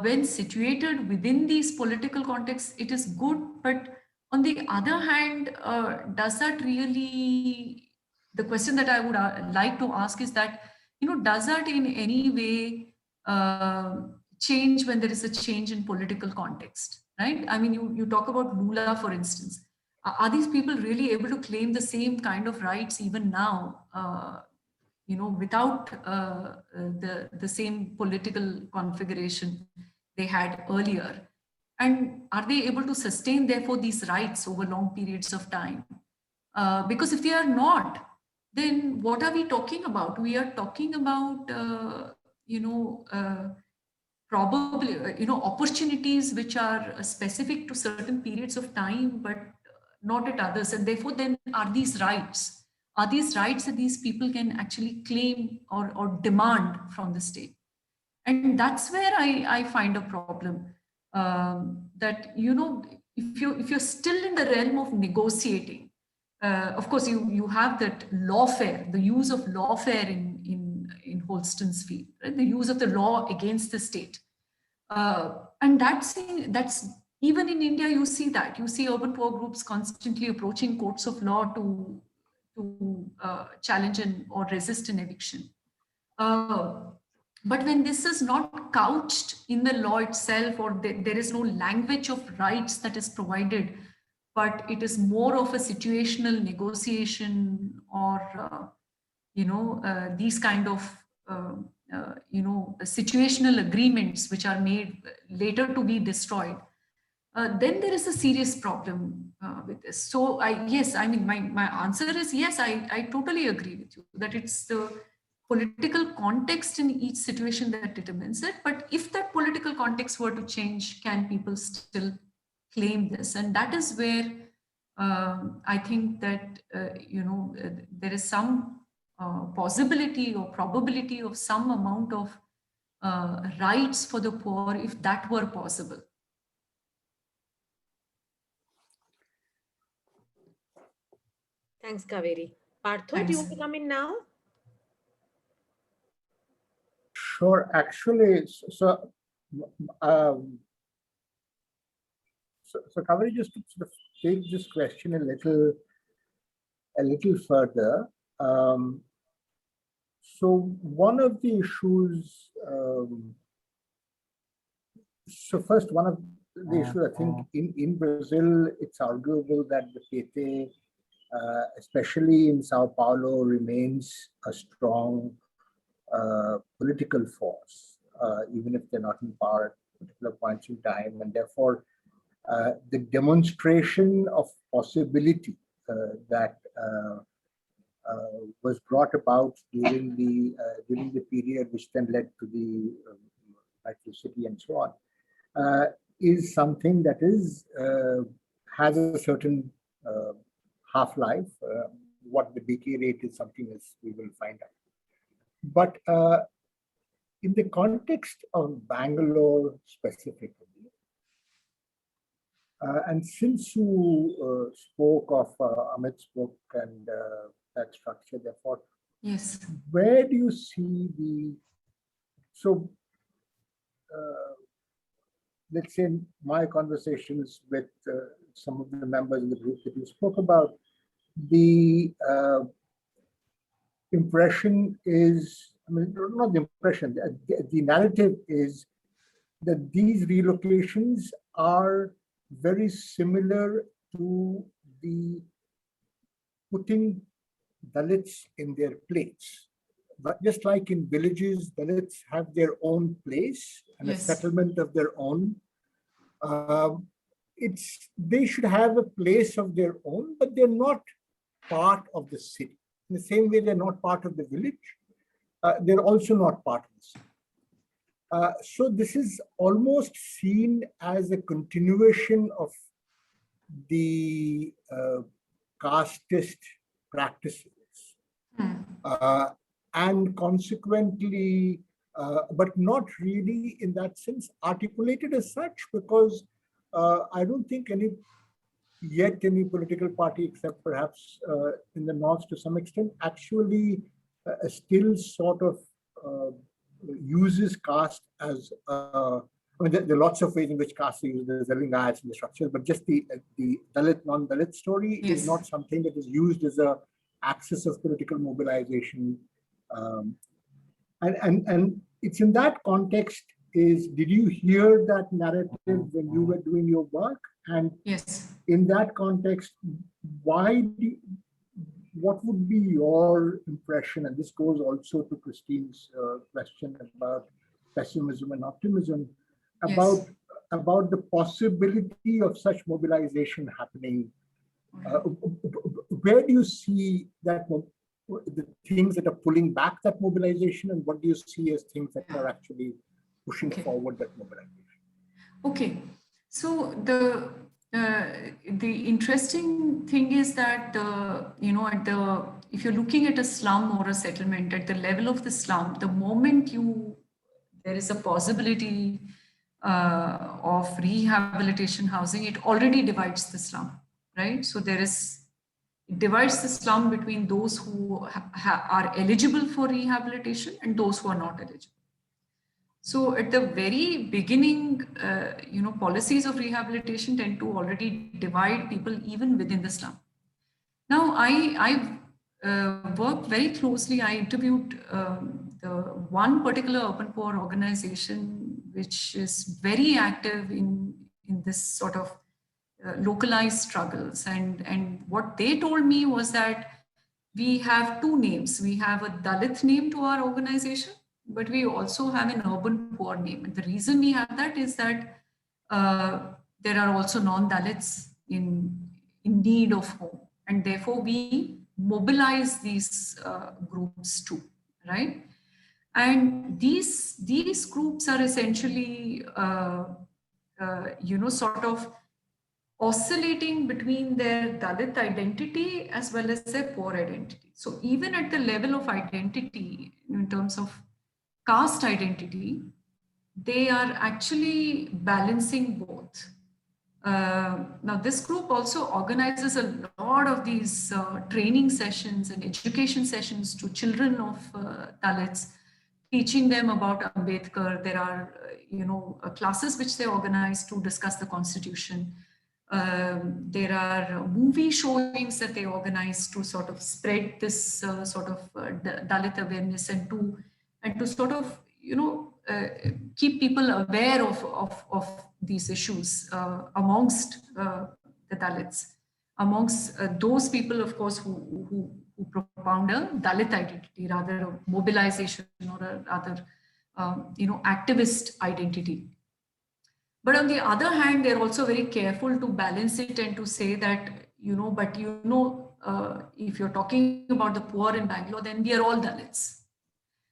when situated within these political contexts, it is good. But on the other hand, does that really, the question that I would like to ask is that, does that in any way change when there is a change in political context, right? I mean, you talk about Lula, for instance. Are these people really able to claim the same kind of rights even now, without the same political configuration they had earlier? And are they able to sustain, therefore, these rights over long periods of time? Because if they are not, then what are we talking about? We are talking about, probably, opportunities which are specific to certain periods of time, but not at others. And therefore, then are these rights that these people can actually claim or demand from the state? And that's where I find a problem, that, if you're still in the realm of negotiating, of course, you have that lawfare, the use of lawfare in Holston's field, right? The use of the law against the state. And that's even in India, you see that. You see urban poor groups constantly approaching courts of law to challenge or resist an eviction. But when this is not couched in the law itself, or there is no language of rights that is provided, but it is more of a situational negotiation, or these kind of situational agreements which are made later to be destroyed. then there is a serious problem with this. So yes, I mean, my answer is yes, I totally agree with you that it's the political context in each situation that determines it. But if that political context were to change, can people still claim this? And that is where I think that, there is some possibility or probability of some amount of rights for the poor if that were possible. Thanks, Kaveri. Partho, Thanks. do you want to come in now? Sure. Actually, so Kaveri, just to sort of take this question a little further. So one of the issues. So first, one of the issues, I think, in Brazil, it's arguable that the PT, especially in Sao Paulo, remains a strong political force, even if they're not in power at particular points in time. And therefore, the demonstration of possibility that was brought about during the period which then led to the city and so on, is something that has a certain half-life. What the decay rate is something as we will find out. But in the context of Bangalore specifically, and since you spoke of Amit's book and that structure, therefore, yes, where do you see let's say my conversations with some of the members in the group that you spoke about, the impression is, I mean, not the impression, the narrative is that these relocations are very similar to the putting Dalits in their place. But just like in villages, Dalits have their own place and yes, a settlement of their own. They should have a place of their own, but they're not part of the city. In the same way, they're not part of the village. They're also not part of the city. So this is almost seen as a continuation of the casteist practices. And consequently, but not really in that sense articulated as such, because I don't think any political party, except perhaps in the north to some extent, actually still sort of uses caste as I mean, there are lots of ways in which caste is used. There's living guides in the structures, but just the Dalit, non-Dalit story yes, is not something that is used as a axis of political mobilization. And it's in that context did you hear that narrative when you were doing your work? And yes, in that context, what would be your impression? And this goes also to Christine's question about pessimism and optimism, about the possibility of such mobilization happening. Where do you see that the things that are pulling back that mobilization, and what do you see as things that are actually pushing forward that mobilization? Okay, so the interesting thing is that if you're looking at a slum or a settlement, at the level of the slum, the moment there is a possibility of rehabilitation housing, it already divides the slum, right? So it divides the slum between those who are eligible for rehabilitation and those who are not eligible. So at the very beginning, policies of rehabilitation tend to already divide people even within the slum. Now, I worked very closely. I interviewed the one particular urban poor organization, which is very active in this sort of localized struggles. And what they told me was that we have two names. We have a Dalit name to our organization, but we also have an urban poor name. And the reason we have that is that there are also non-Dalits in need of home. And therefore, we mobilize these groups too, right? And these groups are essentially, sort of oscillating between their Dalit identity as well as their poor identity. So even at the level of identity, in terms of caste identity, they are actually balancing both. Now, this group also organizes a lot of these training sessions and education sessions to children of Dalits, teaching them about Ambedkar. There are, classes which they organize to discuss the constitution. There are movie showings that they organize to sort of spread this Dalit awareness and to sort of, keep people aware of these issues amongst the Dalits, amongst those people, of course, who propound a Dalit identity, rather a mobilization or a rather, activist identity. But on the other hand, they're also very careful to balance it and to say that, if you're talking about the poor in Bangalore, then we are all Dalits.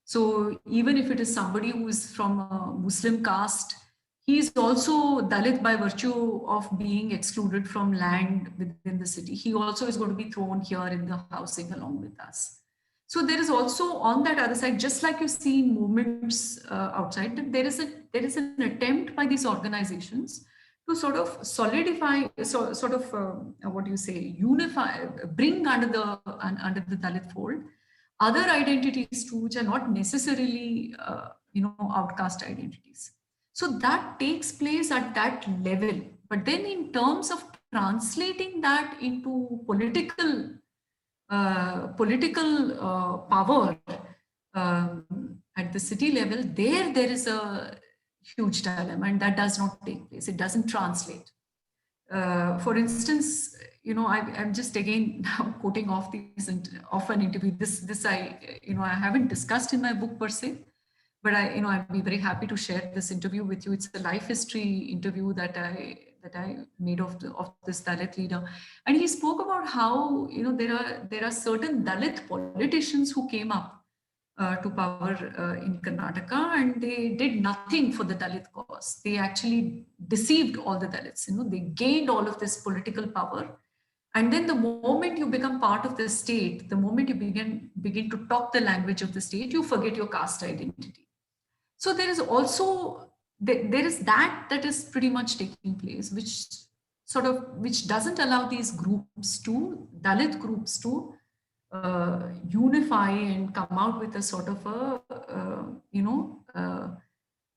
So even if it is somebody who is from a Muslim caste, he is also Dalit by virtue of being excluded from land within the city. He also is going to be thrown here in the housing along with us. So there is also on that other side, just like you see in movements outside, that there is an attempt by these organizations to sort of solidify, unify, bring under the Dalit fold other identities too, which are not necessarily, outcast identities. So that takes place at that level. But then in terms of translating that into political power at the city level, there is a huge dilemma, and that does not take place. It doesn't translate. For instance, I'm just again now quoting off an interview. This I haven't discussed in my book per se, but I'd be very happy to share this interview with you. It's a life history interview that I made of this Dalit leader, and he spoke about how there are certain Dalit politicians who came up to power in Karnataka, and they did nothing for the Dalit cause. They actually deceived all the Dalits. They gained all of this political power, and then the moment you become part of the state, the moment you begin to talk the language of the state, you forget your caste identity. So there is also there is that is pretty much taking place, which doesn't allow these groups to Dalit groups to unify and come out with a sort of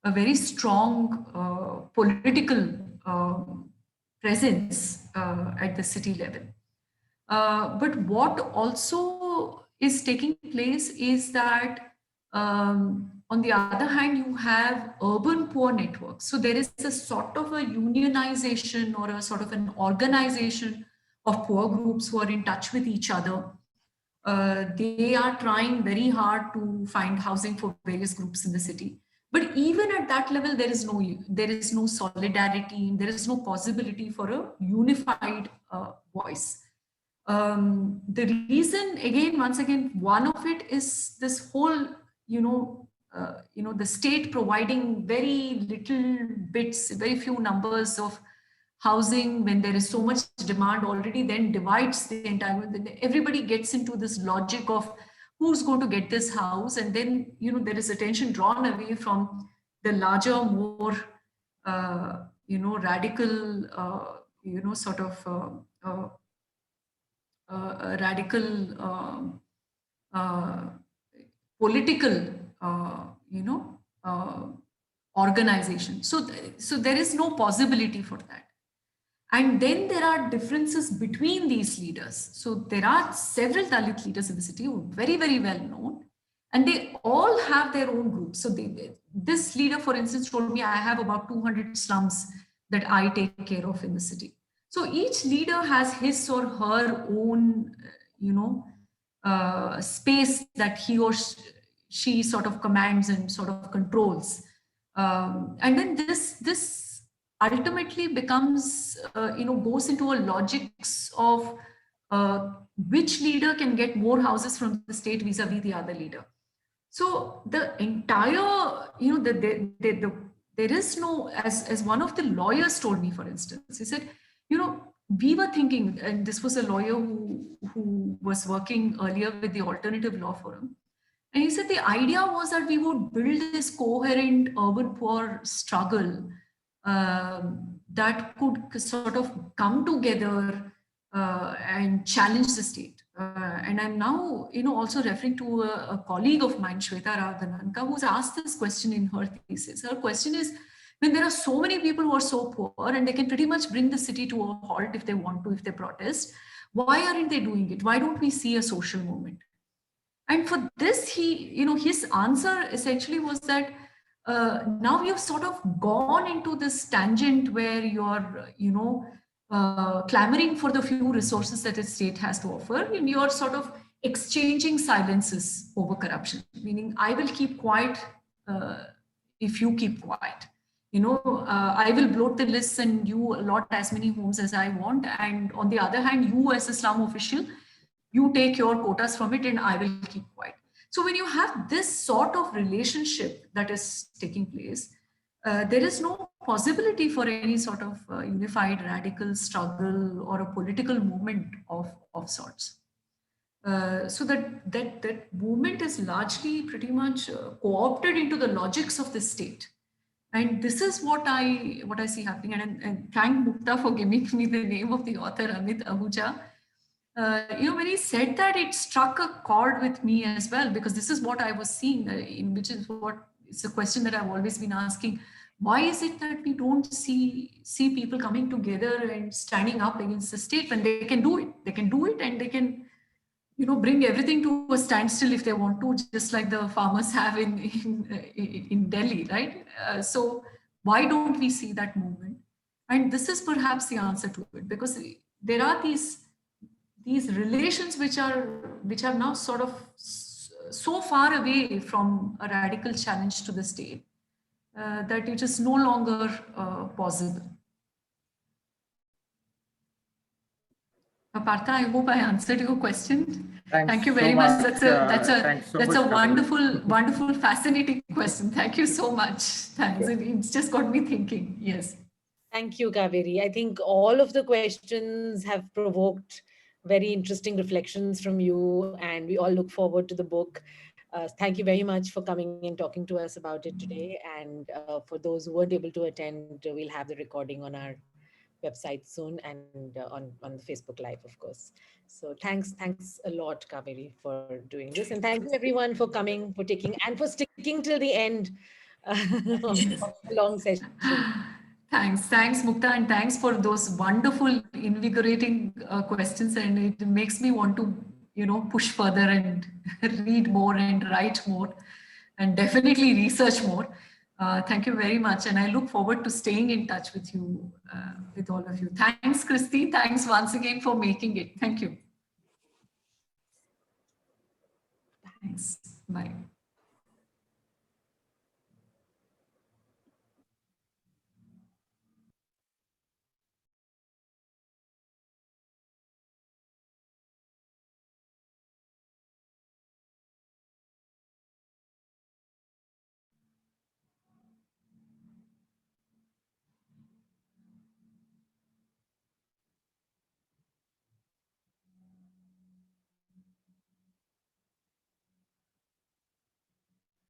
a very strong political presence at the city level. But what also is taking place is that on the other hand, you have urban poor networks. So there is a sort of a unionization or a sort of an organization of poor groups who are in touch with each other. They are trying very hard to find housing for various groups in the city. But even at that level, there is no solidarity, there is no possibility for a unified voice. The reason, once again, one of it is this whole, the state providing very little bits, very few numbers of housing when there is so much demand already, then divides the entire, everybody gets into this logic of who's going to get this house, and then there is attention drawn away from the larger, more radical radical political organization. So there is no possibility for that. And then there are differences between these leaders. So there are several Dalit leaders in the city who are very, very well known, and they all have their own groups. So this leader, for instance, told me, I have about 200 slums that I take care of in the city. So each leader has his or her own, space that he or she sort of commands and sort of controls. And then this ultimately becomes, goes into a logics of which leader can get more houses from the state vis-a-vis the other leader. So the entire, there is no, as one of the lawyers told me, for instance, he said, we were thinking, and this was a lawyer who was working earlier with the Alternative Law Forum. And he said the idea was that we would build this coherent urban poor struggle that could sort of come together and challenge the state. And I'm now, also referring to a colleague of mine, Shweta Rao, who's asked this question in her thesis. Her question is, when there are so many people who are so poor and they can pretty much bring the city to a halt if they want to, if they protest, why aren't they doing it? Why don't we see a social movement? And for this, his answer essentially was that now you've sort of gone into this tangent where you're, clamoring for the few resources that a state has to offer, and you're sort of exchanging silences over corruption, meaning I will keep quiet if you keep quiet. I will bloat the lists and you allot as many homes as I want. And on the other hand, you as a slum official, you take your quotas from it and I will keep quiet. So when you have this sort of relationship that is taking place, there is no possibility for any sort of unified radical struggle or a political movement of sorts. So that movement is largely pretty much co-opted into the logics of the state. And this is what I see happening. And thank Mukta for giving me the name of the author, Amit Ahuja. When he said that, it struck a chord with me as well, because this is what I was seeing, which is what it's a question that I've always been asking. Why is it that we don't see people coming together and standing up against the state when they can do it? They can do it and they can, bring everything to a standstill if they want to, just like the farmers have in Delhi, right? So why don't we see that movement? And this is perhaps the answer to it, because there are these relations which are now sort of so far away from a radical challenge to the state that it is no longer possible. Partha, I hope I answered your question. Thank you very much. That's a wonderful, fascinating question. Thank you so much. Thanks. It's just got me thinking. Yes. Thank you, Kaveri. I think all of the questions have provoked very interesting reflections from you, and we all look forward to the book. Thank you very much for coming and talking to us about it today. And for those who weren't able to attend, we'll have the recording on our website soon and on the Facebook Live, of course. So thanks a lot, Kaveri, for doing this. And thank you everyone for coming, for taking, and for sticking till the end of the long session. Thanks, Mukta, and thanks for those wonderful, invigorating questions. And it makes me want to, push further and read more and write more, and definitely research more. Thank you very much, and I look forward to staying in touch with you, with all of you. Thanks, Christy. Thanks once again for making it. Thank you. Thanks. Bye.